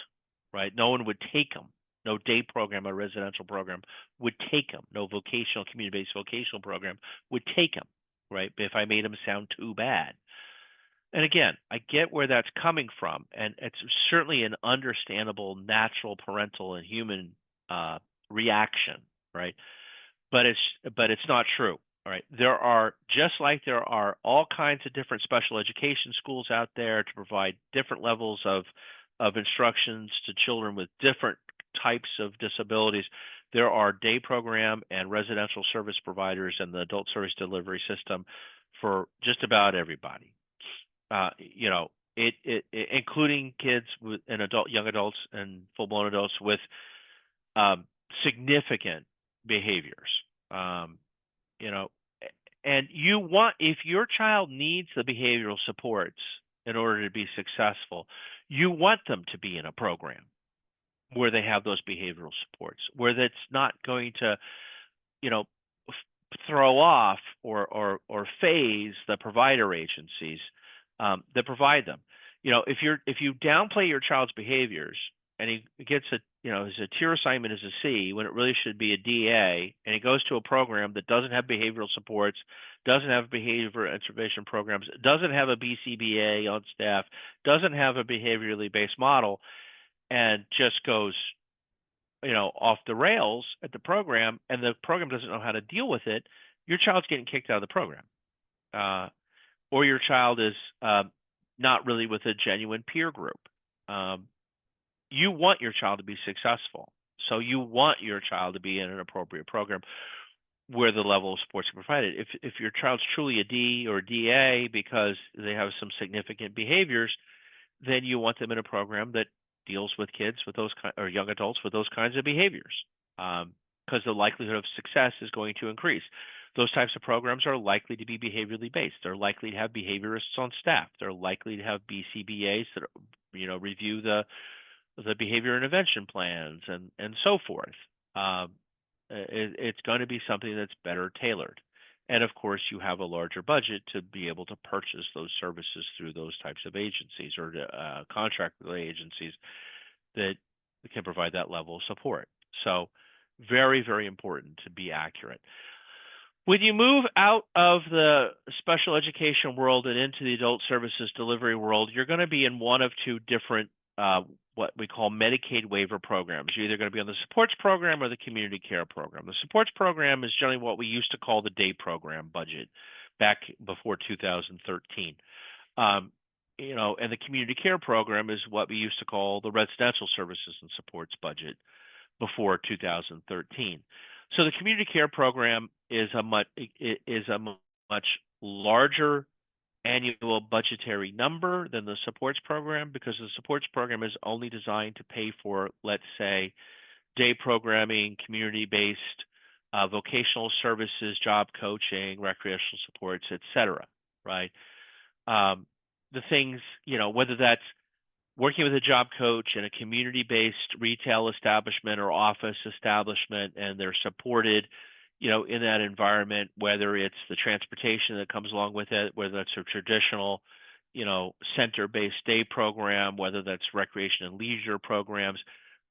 right? No one would take him. No day program or residential program would take him. No vocational, community-based vocational program would take him, right? If I made him sound too bad. And again, I get where that's coming from, and it's certainly an understandable, natural parental and human reaction, right? But it's not true. All right. There are, just like there are all kinds of different special education schools out there to provide different levels of instructions to children with different types of disabilities, there are day program and residential service providers and the adult service delivery system for just about everybody. Including kids with young adults and full-blown adults with significant behaviors. And if your child needs the behavioral supports in order to be successful, you want them to be in a program where they have those behavioral supports, where that's not going to, throw off or phase the provider agencies that provide them. If you downplay your child's behaviors and he gets his tier assignment is a C when it really should be a DA, and he goes to a program that doesn't have behavioral supports, doesn't have behavior intervention programs, doesn't have a BCBA on staff, doesn't have a behaviorally based model, and just goes, off the rails at the program, and the program doesn't know how to deal with it, your child's getting kicked out of the program, or your child is not really with a genuine peer group. You want your child to be successful. So you want your child to be in an appropriate program where the level of supports are provided. If your child's truly a D or DA because they have some significant behaviors, then you want them in a program that deals with kids with those or young adults with those kinds of behaviors, because the likelihood of success is going to increase. Those types of programs are likely to be behaviorally based. They're likely to have behaviorists on staff. They're likely to have BCBAs that review the behavior intervention plans and so forth. It's going to be something that's better tailored. And of course, you have a larger budget to be able to purchase those services through those types of agencies or contract with agencies that can provide that level of support. So very, very important to be accurate. When you move out of the special education world and into the adult services delivery world, you're going to be in one of two different what we call Medicaid waiver programs. You're either going to be on the supports program or the community care program. The supports program is generally what we used to call the day program budget back before 2013. And the community care program is what we used to call the residential services and supports budget before 2013. So the community care program is a much larger annual budgetary number than the supports program, because the supports program is only designed to pay for, let's say, day programming, community-based vocational services, job coaching, recreational supports, etc. Right? The things, whether that's working with a job coach in a community-based retail establishment or office establishment, and they're supported in that environment, whether it's the transportation that comes along with it, whether that's a traditional, center-based day program, whether that's recreation and leisure programs,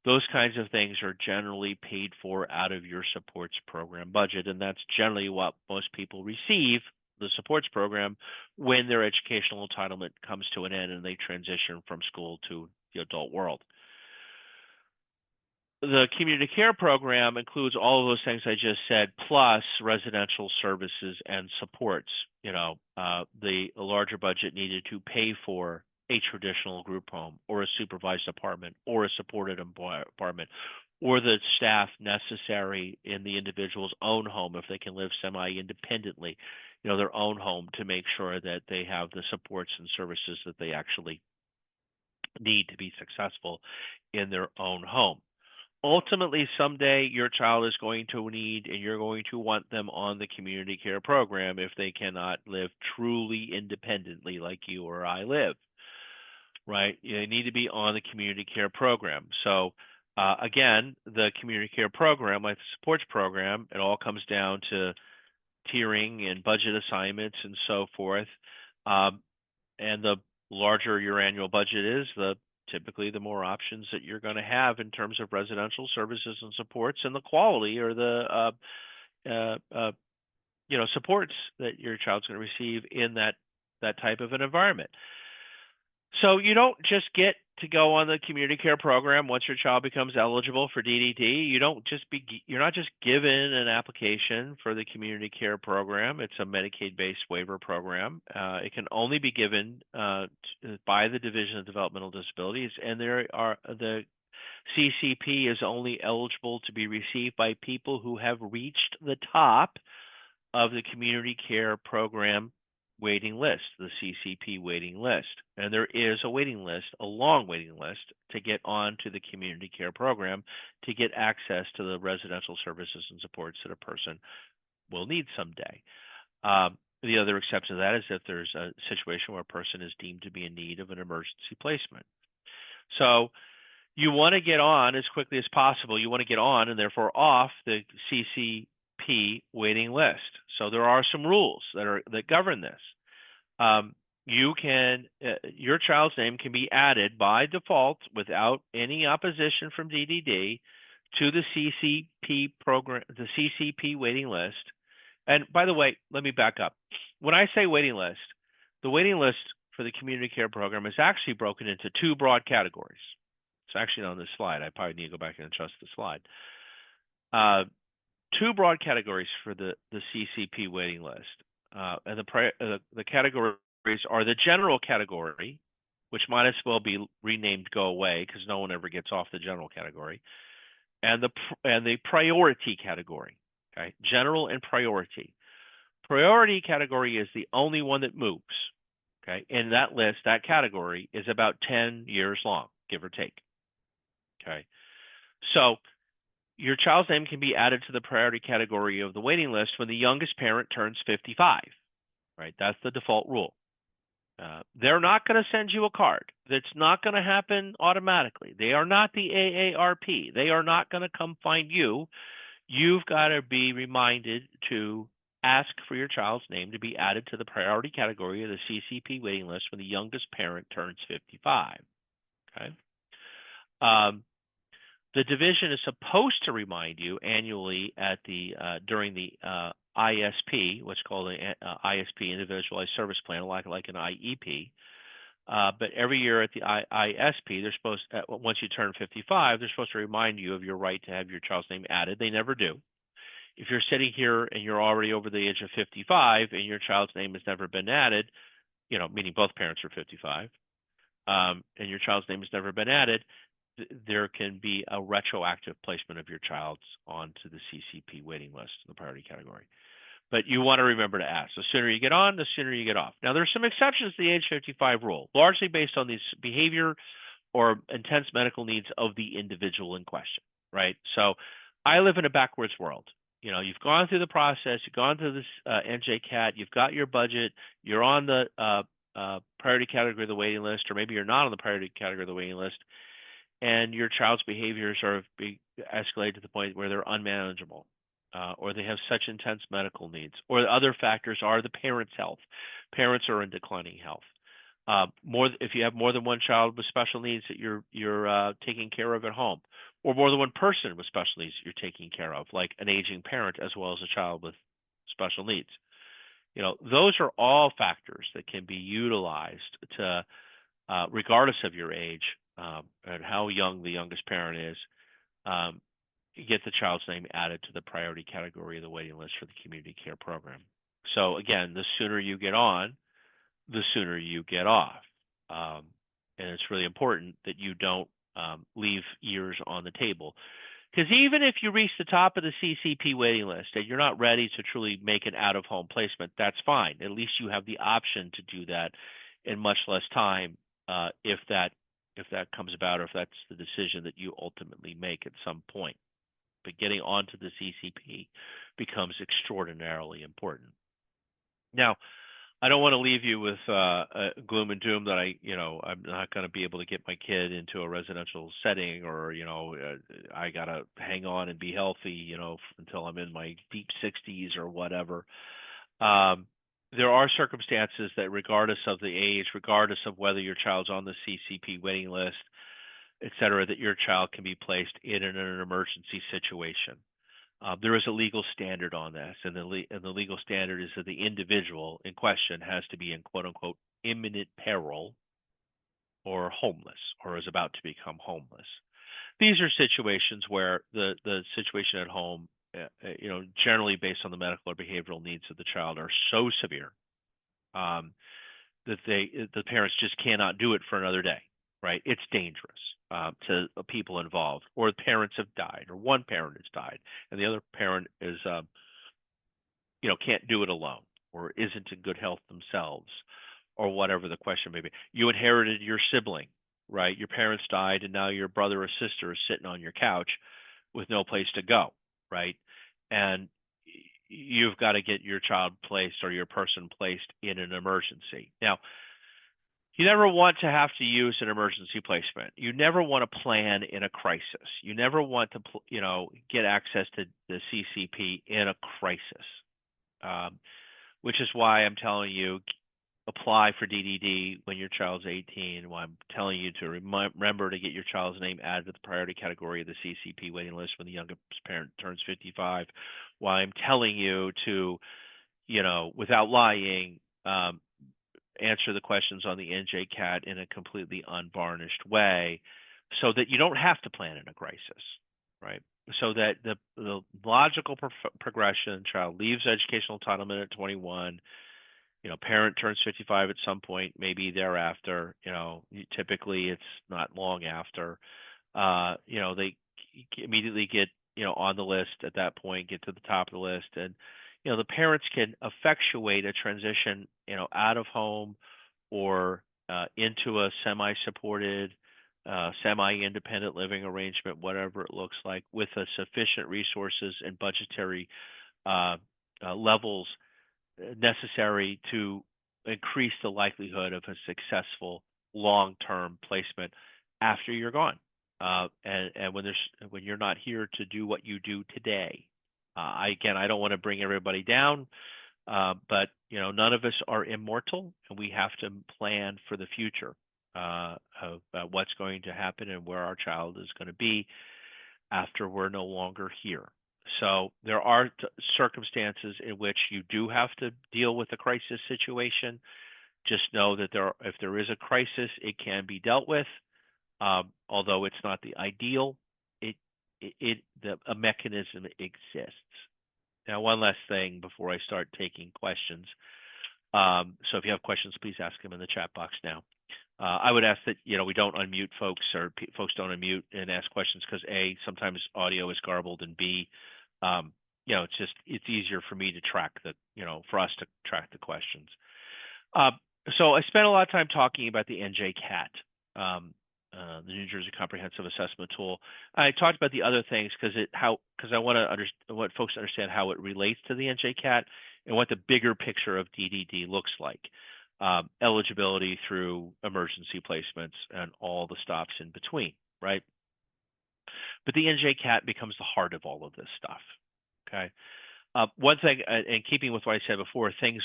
those kinds of things are generally paid for out of your supports program budget. And that's generally what most people receive, the supports program, when their educational entitlement comes to an end and they transition from school to the adult world. The community care program includes all of those things I just said, plus residential services and supports. The larger budget needed to pay for a traditional group home or a supervised apartment or a supported apartment, or the staff necessary in the individual's own home if they can live semi-independently, their own home, to make sure that they have the supports and services that they actually need to be successful in their own home. Ultimately, someday your child is going to need, and you're going to want them on the community care program if they cannot live truly independently like you or I live, right? You need to be on the community care program. So again, the community care program, like the supports program, it all comes down to tiering and budget assignments and so forth. And the larger your annual budget is, typically the more options that you're going to have in terms of residential services and supports, and the quality or the supports that your child's going to receive in that type of an environment. So you don't just get to go on the community care program once your child becomes eligible for DDD. You're not just given an application for the community care program. It's a Medicaid-based waiver program. It can only be given by the Division of Developmental Disabilities, and the CCP is only eligible to be received by people who have reached the top of the community care program waiting list, the CCP waiting list. And there is a waiting list, a long waiting list, to get onto the community care program to get access to the residential services and supports that a person will need someday. The other exception to that is if there's a situation where a person is deemed to be in need of an emergency placement. So you want to get on as quickly as possible. You want to get on and therefore off the CCP waiting list. So there are some rules that govern this. Your child's name can be added by default without any opposition from DDD to the CCP program, the CCP waiting list. And by the way, let me back up. When I say waiting list, the waiting list for the community care program is actually broken into two broad categories. It's actually on this slide. I probably need to go back and adjust the slide. Two broad categories for the CCP waiting list. And the categories are the general category, which might as well be renamed "Go Away" because no one ever gets off the general category, and the priority category. Okay, general and priority. Priority category is the only one that moves. Okay, in that list, that category is about 10 years long, give or take. Okay, so your child's name can be added to the priority category of the waiting list when the youngest parent turns 55. Right, that's the default rule. They're not going to send you a card. That's not going to happen automatically. They are not the AARP. They are not going to come find you. You've got to be reminded to ask for your child's name to be added to the priority category of the CCP waiting list when the youngest parent turns 55. Okay. The division is supposed to remind you annually at the during the ISP, what's called an ISP, Individualized Service Plan, like an IEP. But every year at the ISP, they're supposed once you turn 55, they're supposed to remind you of your right to have your child's name added. They never do. If you're sitting here and you're already over the age of 55 and your child's name has never been added, meaning both parents are 55, and your child's name has never been added, there can be a retroactive placement of your child's onto the CCP waiting list, the priority category. But you want to remember to ask. The sooner you get on, the sooner you get off. Now, there's some exceptions to the age 55 rule, largely based on these behavior or intense medical needs of the individual in question, right? So I live in a backwards world. You've gone through the process, you've gone through this NJCAT, you've got your budget, you're on the priority category of the waiting list, or maybe you're not on the priority category of the waiting list, and your child's behaviors are escalated to the point where they're unmanageable, or they have such intense medical needs, or the other factors are the parent's health. Parents are in declining health. If you have more than one child with special needs that you're taking care of at home, or more than one person with special needs that you're taking care of, like an aging parent as well as a child with special needs. Those are all factors that can be utilized to, regardless of your age, and how young the youngest parent is, get the child's name added to the priority category of the waiting list for the community care program. So again, the sooner you get on, the sooner you get off. And it's really important that you don't leave years on the table. Because even if you reach the top of the CCP waiting list and you're not ready to truly make an out-of-home placement, that's fine. At least you have the option to do that in much less time if that comes about, or if that's the decision that you ultimately make at some point. But getting onto the CCP becomes extraordinarily important. Now, I don't want to leave you with gloom and doom that I'm not going to be able to get my kid into a residential setting, or I got to hang on and be healthy until I'm in my deep 60s or whatever. There are circumstances that, regardless of the age, regardless of whether your child's on the CCP waiting list, et cetera, that your child can be placed in an emergency situation. There is a legal standard on this, and the legal standard is that the individual in question has to be in quote unquote imminent peril or homeless, or is about to become homeless. These are situations where the situation at home, generally based on the medical or behavioral needs of the child, are so severe that the parents just cannot do it for another day. Right? It's dangerous to people involved, or parents have died, or one parent has died, and the other parent is, can't do it alone, or isn't in good health themselves, or whatever the question may be. You inherited your sibling, right? Your parents died, and now your brother or sister is sitting on your couch with no place to go, right? And you've got to get your child placed, or your person placed, in an emergency. Now, you never want to have to use an emergency placement. You never want to plan in a crisis. You never want to, get access to the CCP in a crisis, which is why I'm telling you, apply for DDD when your child's 18. Why I'm telling you to remember to get your child's name added to the priority category of the CCP waiting list when the youngest parent turns 55. Why I'm telling you to, without lying, answer the questions on the NJCAT in a completely unvarnished way, so that you don't have to plan in a crisis, right? so that the logical progression, child leaves educational entitlement at 21, parent turns 55 at some point, maybe thereafter, typically it's not long after, they immediately get, on the list at that point, get to the top of the list. And, the parents can effectuate a transition, out of home or into a semi-supported, semi-independent living arrangement, whatever it looks like, with a sufficient resources and budgetary levels necessary to increase the likelihood of a successful long-term placement after you're gone. And when you're not here to do what you do today. I don't want to bring everybody down, but none of us are immortal, and we have to plan for the future of what's going to happen and where our child is going to be after we're no longer here. So there are circumstances in which you do have to deal with a crisis situation. Just know that if there is a crisis, it can be dealt with. Although it's not the ideal, a mechanism exists. Now, one last thing before I start taking questions. So if you have questions, please ask them in the chat box now. I would ask that we don't unmute folks, or folks don't unmute and ask questions, because A, sometimes audio is garbled, and B, it's easier for me to track for us to track the questions. So I spent a lot of time talking about the NJCAT, the New Jersey Comprehensive Assessment Tool. I talked about the other things because I want folks to understand how it relates to the NJCAT and what the bigger picture of DDD looks like. Eligibility through emergency placements and all the stops in between, right? But the NJCAT becomes the heart of all of this stuff. Okay. One thing, in keeping with what I said before, things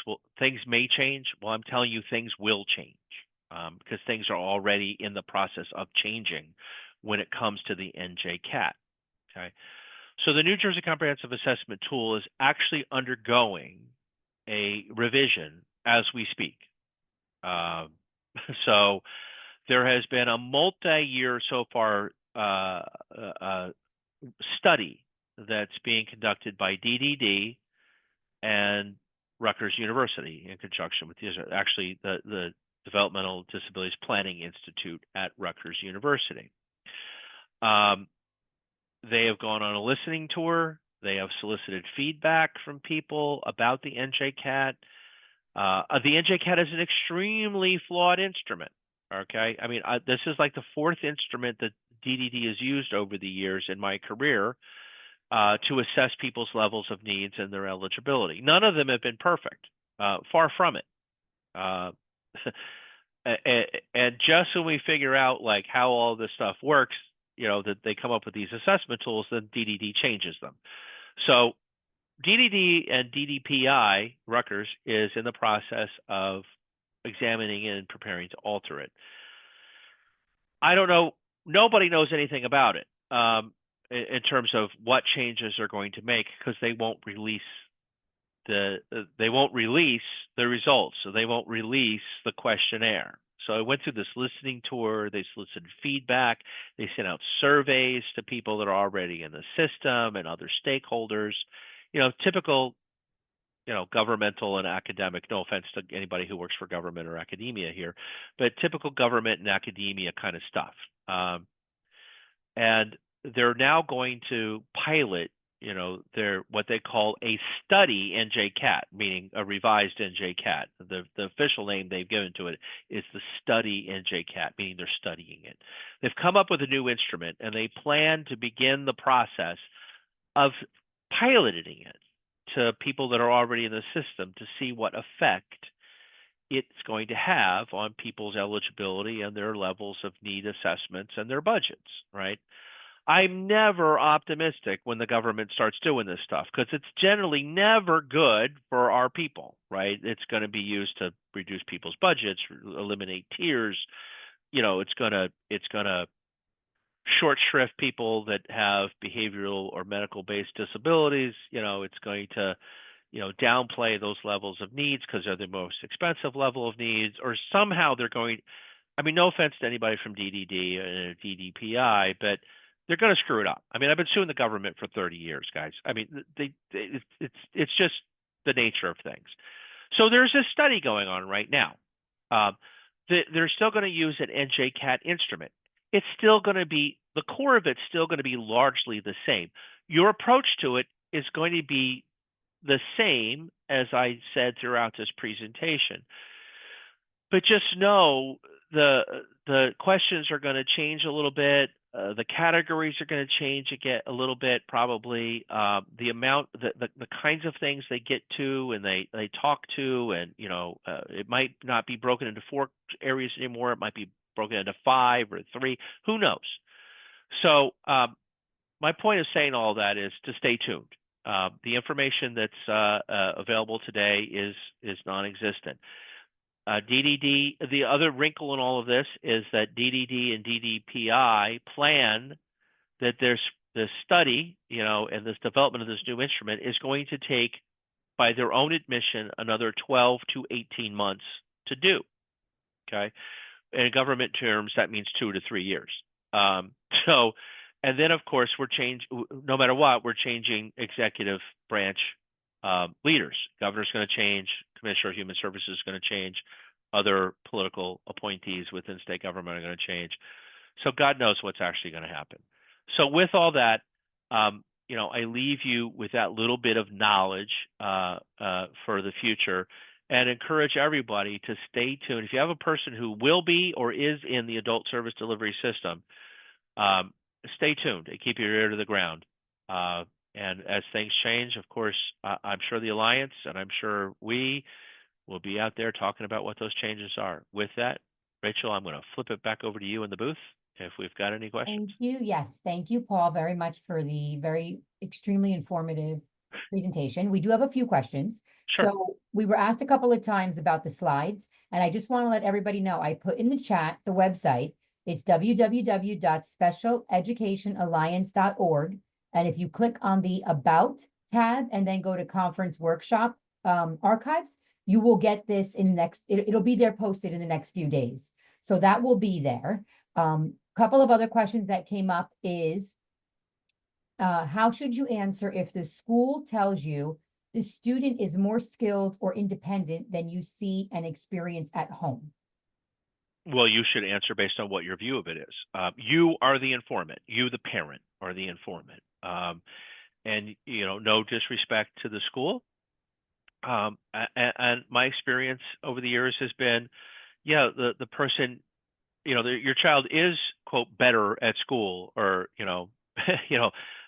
may change. Well, I'm telling you, things will change. Because things are already in the process of changing when it comes to the NJCAT. Okay, so the New Jersey Comprehensive Assessment Tool is actually undergoing a revision as we speak. So there has been a multi-year so far study that's being conducted by DDD and Rutgers University in conjunction with the Developmental Disabilities Planning Institute at Rutgers University. They have gone on a listening tour. They have solicited feedback from people about the NJCAT. The NJCAT is an extremely flawed instrument. Okay, I mean, this is like the fourth instrument that DDD has used over the years in my career to assess people's levels of needs and their eligibility. None of them have been perfect. Far from it. And just when we figure out like how all this stuff works, that they come up with these assessment tools, then DDD changes them. So DDD and DDPI, Rutgers, is in the process of examining and preparing to alter it. I don't know. Nobody knows anything about it in terms of what changes they're going to make, because they won't release the results, so they won't release the questionnaire. So I went through this listening tour. They solicited feedback. They sent out surveys to people that are already in the system and other stakeholders. Typical, governmental and academic. No offense to anybody who works for government or academia here, but typical government and academia kind of stuff. And they're now going to pilot what they call a study NJCAT, meaning a revised NJCAT. The official name they've given to it is the study NJCAT, meaning they're studying it. They've come up with a new instrument, and they plan to begin the process of piloting it to people that are already in the system to see what effect it's going to have on people's eligibility and their levels of need assessments and their budgets, right? I'm never optimistic when the government starts doing this stuff, because it's generally never good for our people, right? It's going to be used to reduce people's budgets, eliminate tiers. It's going to short shrift people that have behavioral or medical-based disabilities. It's going to, downplay those levels of needs because they're the most expensive level of needs, or somehow they're going. I mean, no offense to anybody from DDD and DDPI, but they're going to screw it up. I mean, I've been suing the government for 30 years, guys. I mean, it's just the nature of things. So there's a study going on right now. They're still going to use an NJCAT instrument. It's still going to be, the core of it's still going to be largely the same. Your approach to it is going to be the same as I said throughout this presentation. But just know the questions are going to change a little bit. The categories are going to change again a little bit, probably. The amount, the kinds of things they get to and they talk to, and it might not be broken into 4 areas anymore. It might be broken into 5 or 3. Who knows? So my point of saying all that is to stay tuned. The information that's available today is non-existent. DDD, the other wrinkle in all of this is that DDD and DDPI plan that there's this study, and this development of this new instrument is going to take, by their own admission, another 12 to 18 months to do. Okay. In government terms, that means 2 to 3 years. And then of course no matter what, we're changing executive branch leaders. Governor's going to change, Commissioner of Human Services is going to change, other political appointees within state government are going to change. So God knows what's actually going to happen. So with all that, I leave you with that little bit of knowledge for the future, and encourage everybody to stay tuned. If you have a person who will be or is in the adult service delivery system, stay tuned and keep your ear to the ground. And as things change, of course, I'm sure the Alliance and I'm sure we will be out there talking about what those changes are. With that, Rachel, I'm going to flip it back over to you in the booth if we've got any questions. Thank you. Yes, thank you, Paul, very much for the very extremely informative presentation. We do have a few questions. Sure. So we were asked a couple of times about the slides, and I just want to let everybody know, I put in the chat the website. It's www.specialeducationalliance.org. And if you click on the About tab and then go to Conference Workshop Archives, you will get this in it'll be there posted in the next few days. So that will be there. Couple of other questions that came up is, how should you answer if the school tells you the student is more skilled or independent than you see and experience at home? Well, you should answer based on what your view of it is. You are the informant. You, the parent, are the informant. And, no disrespect to the school. And my experience over the years has been, the person, your child is, quote, better at school, or,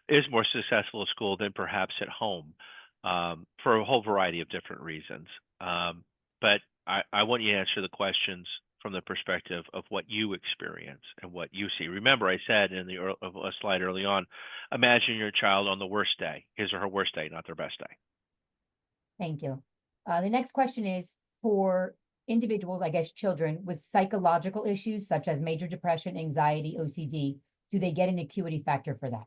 is more successful at school than perhaps at home, for a whole variety of different reasons. But I want you to answer the questions from the perspective of what you experience and what you see. Remember, I said in a slide early on, imagine your child on the worst day, his or her worst day, not their best day. Thank you. The next question is for individuals, I guess children, with psychological issues such as major depression, anxiety, OCD. Do they get an acuity factor for that?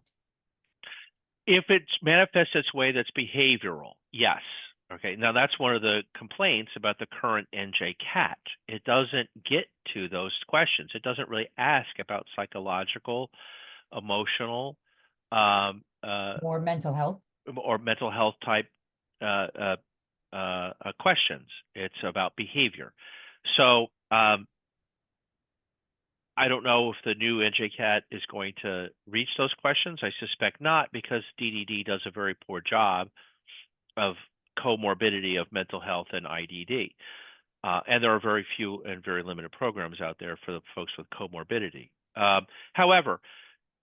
If it manifests its way that's behavioral, yes. Okay, now that's one of the complaints about the current NJCAT. It doesn't get to those questions. It doesn't really ask about psychological, emotional, More mental health? or mental health type questions. It's about behavior. So I don't know if the new NJCAT is going to reach those questions. I suspect not, because DDD does a very poor job of comorbidity of mental health and IDD. And there are very few and very limited programs out there for the folks with comorbidity. However,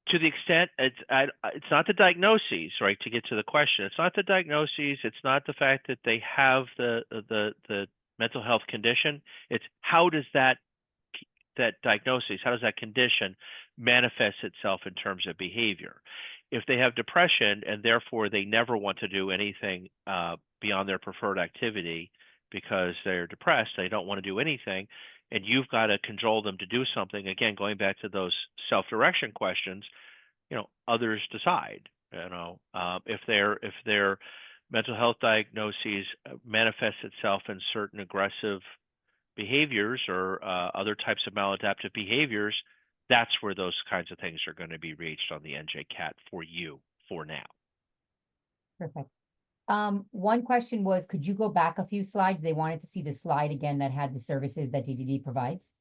to the extent it's not the diagnoses, right? To get to the question, it's not the diagnoses. It's not the fact that they have the mental health condition. It's how does that diagnosis, how does that condition manifest itself in terms of behavior? If they have depression and therefore they never want to do anything beyond their preferred activity because they're depressed, they don't want to do anything, and you've got to cajole them to do something, again, going back to those self-direction questions, others decide, if their mental health diagnoses manifests itself in certain aggressive behaviors or other types of maladaptive behaviors, That's where those kinds of things are going to be reached on the NJCAT for you for now. Perfect. One question was, could you go back a few slides? They wanted to see the slide again that had the services that DDD provides.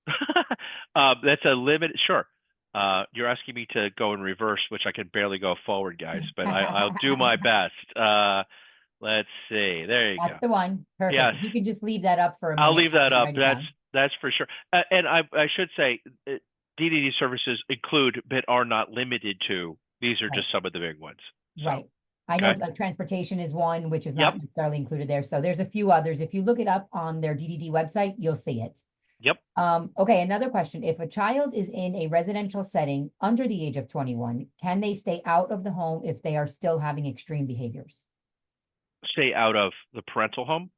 That's a limit. Sure. You're asking me to go in reverse, which I can barely go forward, guys, but I'll do my best. Let's see. There you That's go. the one. Perfect. Yes. If you can just leave that up for a minute. I'll leave that while up. you write it down. That's for sure. And I should say, DDD services include, but are not limited to. These are Right. just some of the big ones. So, Right. I know okay. transportation is one, which is Yep. not necessarily included there. So there's a few others. If you look it up on their DDD website, you'll see it. Yep. Okay, another question. If a child is in a residential setting under the age of 21, can they stay out of the home if they are still having extreme behaviors? Stay out of the parental home.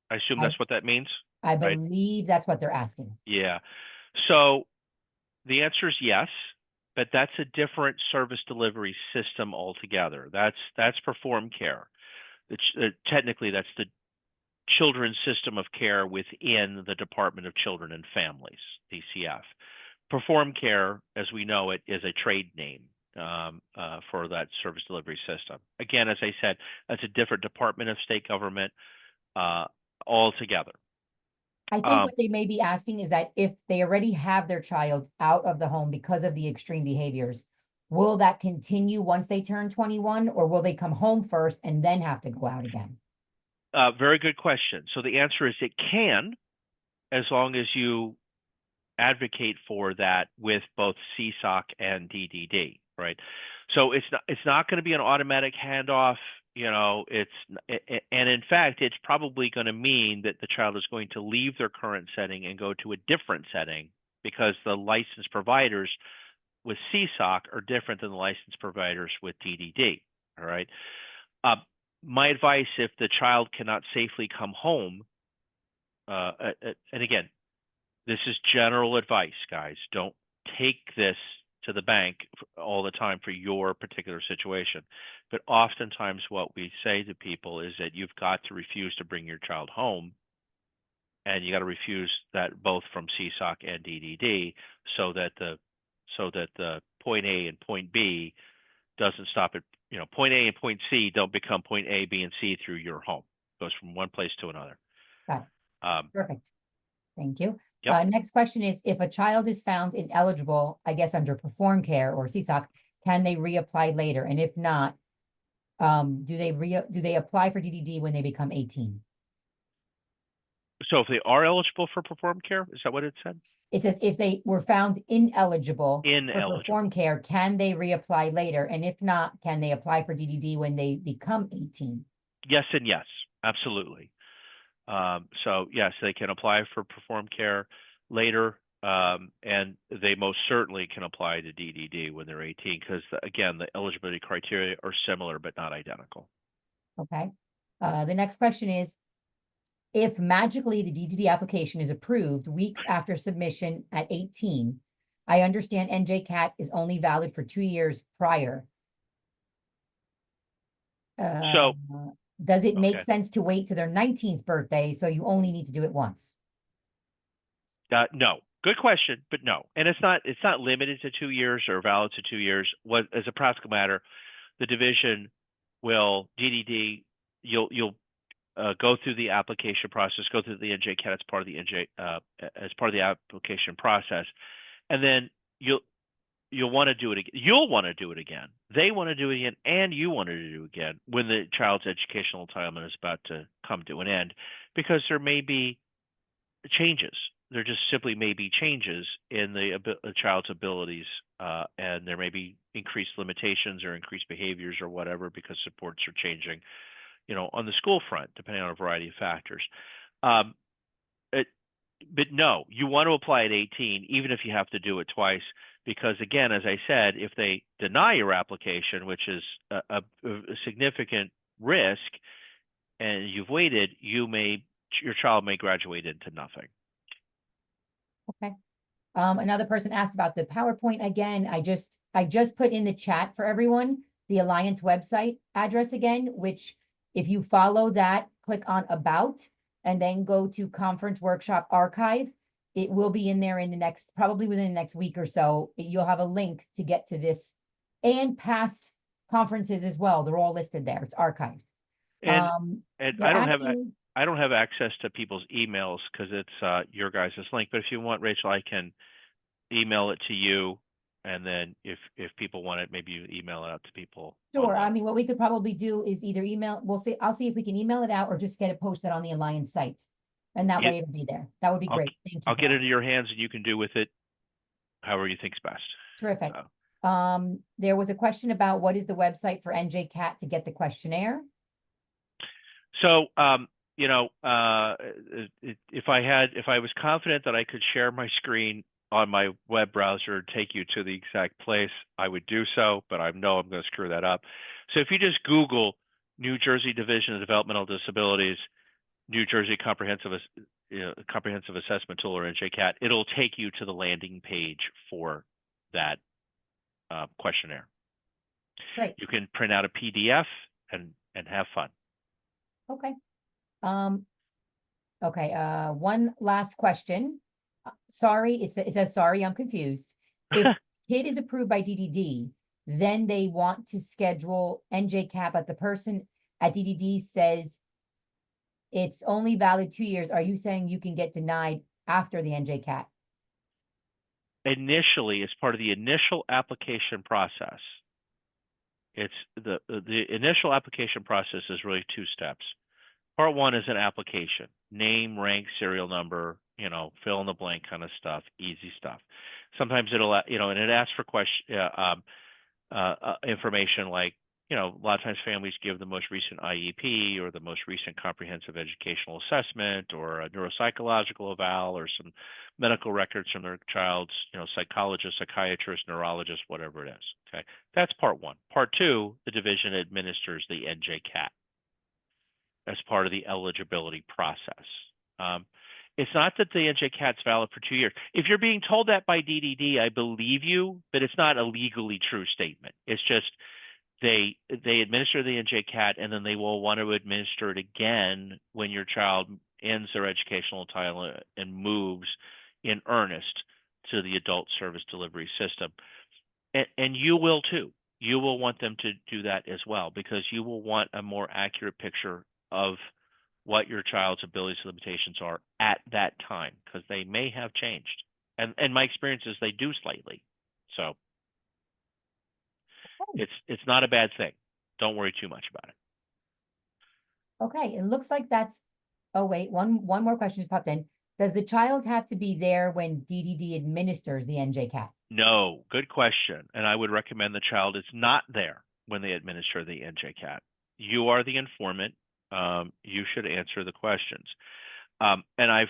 I assume that's what that means. I Right. believe that's what they're asking. Yeah. So the answer is yes, but that's a different service delivery system altogether. That's Perform Care. Technically, that's the children's system of care within the Department of Children and Families, DCF. Perform Care, as we know it, is a trade name for that service delivery system. Again, as I said, that's a different department of state government altogether. I think what they may be asking is that if they already have their child out of the home because of the extreme behaviors, will that continue once they turn 21, or will they come home first and then have to go out again? Very good question. So the answer is it can, as long as you advocate for that with both CSOC and DDD, right? So it's not going to be an automatic handoff. And in fact, it's probably going to mean that the child is going to leave their current setting and go to a different setting, because the licensed providers with CSOC are different than the licensed providers with DDD. All right. My advice, if the child cannot safely come home, and again, this is general advice, guys. Don't take this to the bank all the time for your particular situation. But oftentimes what we say to people is that you've got to refuse to bring your child home, and you got to refuse that both from CSOC and DDD, so that the point A and point B doesn't stop at, point A and point C don't become point A, B, and C through your home. It goes from one place to another. Got it. Perfect. Thank you. Yep. Next question is, if a child is found ineligible, I guess under Perform Care or CSOC, can they reapply later? And if not, do they apply for DDD when they become 18? So if they are eligible for Perform Care, is that what it said? It says if they were found ineligible for Perform Care, can they reapply later? And if not, can they apply for DDD when they become 18? Yes and yes, absolutely. So yes, they can apply for Perform Care later, and they most certainly can apply to DDD when they're 18, because again, the eligibility criteria are similar but not identical. Okay. The next question is, if magically the DDD application is approved weeks after submission at 18, I understand NJCAT is only valid for 2 years prior. So does it make sense to wait to their 19th birthday, so you only need to do it once? No, good question, but no. And it's not limited to 2 years or valid to 2 years. What, as a practical matter, the division will DDD. You'll go through the application process, go through the NJCAT as part of the as part of the application process, and then you'll want to do it again. You'll want to do it again. They want to do it again, and you want to do it again when the child's educational entitlement is about to come to an end, because there may be changes. There just simply may be changes in the child's abilities, and there may be increased limitations or increased behaviors or whatever, because supports are changing, on the school front, depending on a variety of factors. But no, you want to apply at 18, even if you have to do it twice, because again, as I said, if they deny your application, which is a significant risk, and you've waited, your child may graduate into nothing. Okay. Another person asked about the PowerPoint again. I just put in the chat for everyone the Alliance website address again, which if you follow that, click on About, and then go to Conference Workshop Archive. it will be in there in the next, probably within the next week or so. You'll have a link to get to this and past conferences as well. They're all listed there. It's archived. And They're I don't have access to people's emails because it's your guys' link. But if you want, Rachel, I can email it to you, and then if people want it, maybe you email it out to people. Sure. I mean, what we could probably do is either email, I'll see if we can email it out or just get it posted on the Alliance site. And that way it'll be there. That would be great. Thank you. I'll get it into your hands, and you can do with it however you think's best. Terrific. There was a question about what is the website for NJCAT to get the questionnaire? So, you know, if I was confident that I could share my screen on my web browser and take you to the exact place, I would do so, but I know I'm going to screw that up. So if you just Google New Jersey Division of Developmental Disabilities, New Jersey Comprehensive Assessment Tool, or NJCAT, it'll take you to the landing page for that questionnaire. Great. You can print out a PDF and have fun. Okay. Okay. One last question. Sorry, it says, sorry, I'm confused. If kid is approved by DDD, then they want to schedule NJCAT, but the person at DDD says it's only valid 2 years. Are you saying you can get denied after the NJCAT? Initially, as part of the initial application process, it's the initial application process is really 2 steps. Part 1 is an application: name, rank, serial number, you know, fill in the blank kind of stuff, easy stuff. Sometimes it'll, you know, and it asks for information like, you know, a lot of times families give the most recent IEP or the most recent comprehensive educational assessment or a neuropsychological eval or some medical records from their child's, you know, psychologist, psychiatrist, neurologist, whatever it is. Okay, that's part 1. Part 2, the division administers the NJCAT as part of the eligibility process. It's not that the NJCAT's valid for 2 years. If you're being told that by DDD, I believe you, but it's not a legally true statement. It's just they administer the NJCAT, and then they will want to administer it again when your child ends their educational entitlement and moves in earnest to the adult service delivery system. And you will too. You will want them to do that as well, because you will want a more accurate picture of what your child's abilities and limitations are at that time, because they may have changed. And my experience is they do slightly. So it's not a bad thing. Don't worry too much about it. Okay, it looks like that's, oh wait, one more question just popped in. Does the child have to be there when DDD administers the NJCAT? No, good question. And I would recommend the child is not there when they administer the NJCAT. You are the informant. You should answer the questions. And I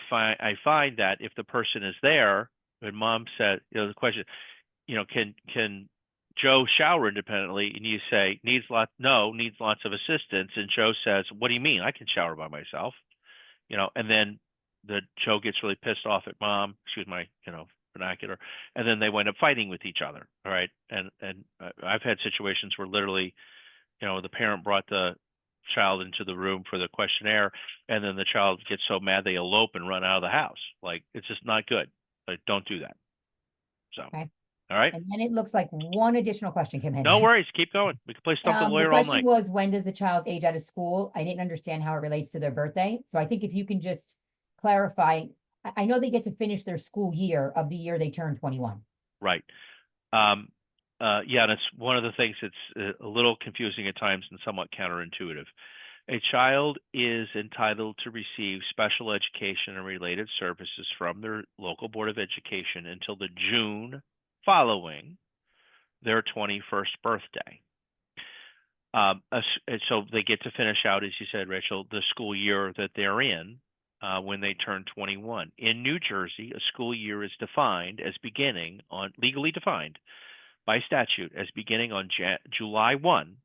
find that if the person is there, when mom said, you know, the question, you know, can Joe shower independently? And you say, needs lots of assistance. And Joe says, what do you mean? I can shower by myself. You know, and then Joe gets really pissed off at mom, excuse my, you know, vernacular, and then they wind up fighting with each other. All right. And I've had situations where literally, you know, the parent brought the child into the room for the questionnaire, and then the child gets so mad they elope and run out of the house. Like, it's just not good. Like, don't do that. So, okay. All right. And then it looks like one additional question came in. No worries. Keep going. We can play Stump the Lawyer all night. The question was, when does the child age out of school? I didn't understand how it relates to their birthday. So I think if you can just clarify, I know they get to finish their school year of the year they turn 21. Right. Yeah, and it's one of the things that's a little confusing at times and somewhat counterintuitive. A child is entitled to receive special education and related services from their local Board of Education until the June following their 21st birthday. So they get to finish out, as you said, Rachel, the school year that they're in when they turn 21. In New Jersey, a school year is defined as beginning on, legally defined by statute, as beginning on July 1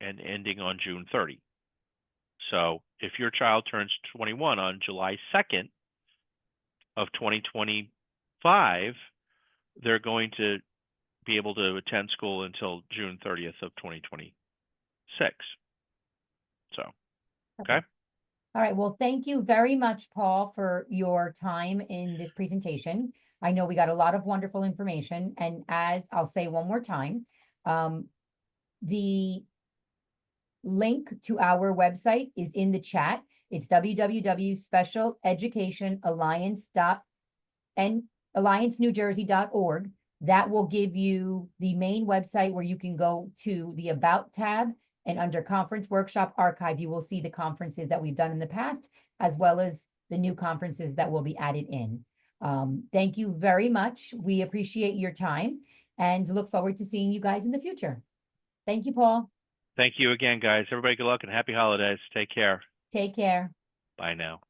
and ending on June 30. So if your child turns 21 on July 2nd of 2025, they're going to be able to attend school until June 30th of 2026. So, okay. All right, well, thank you very much, Paul, for your time in this presentation. I know we got a lot of wonderful information, and as I'll say one more time, the link to our website is in the chat. It's www.specialeducation.alliancenewjersey.org. That will give you the main website where you can go to the About tab, and under Conference Workshop Archive, you will see the conferences that we've done in the past, as well as the new conferences that will be added in. Thank you very much. We appreciate your time and look forward to seeing you guys in the future. Thank you, Paul. Thank you again, guys. Everybody, good luck and happy holidays. Take care. Take care. Bye now.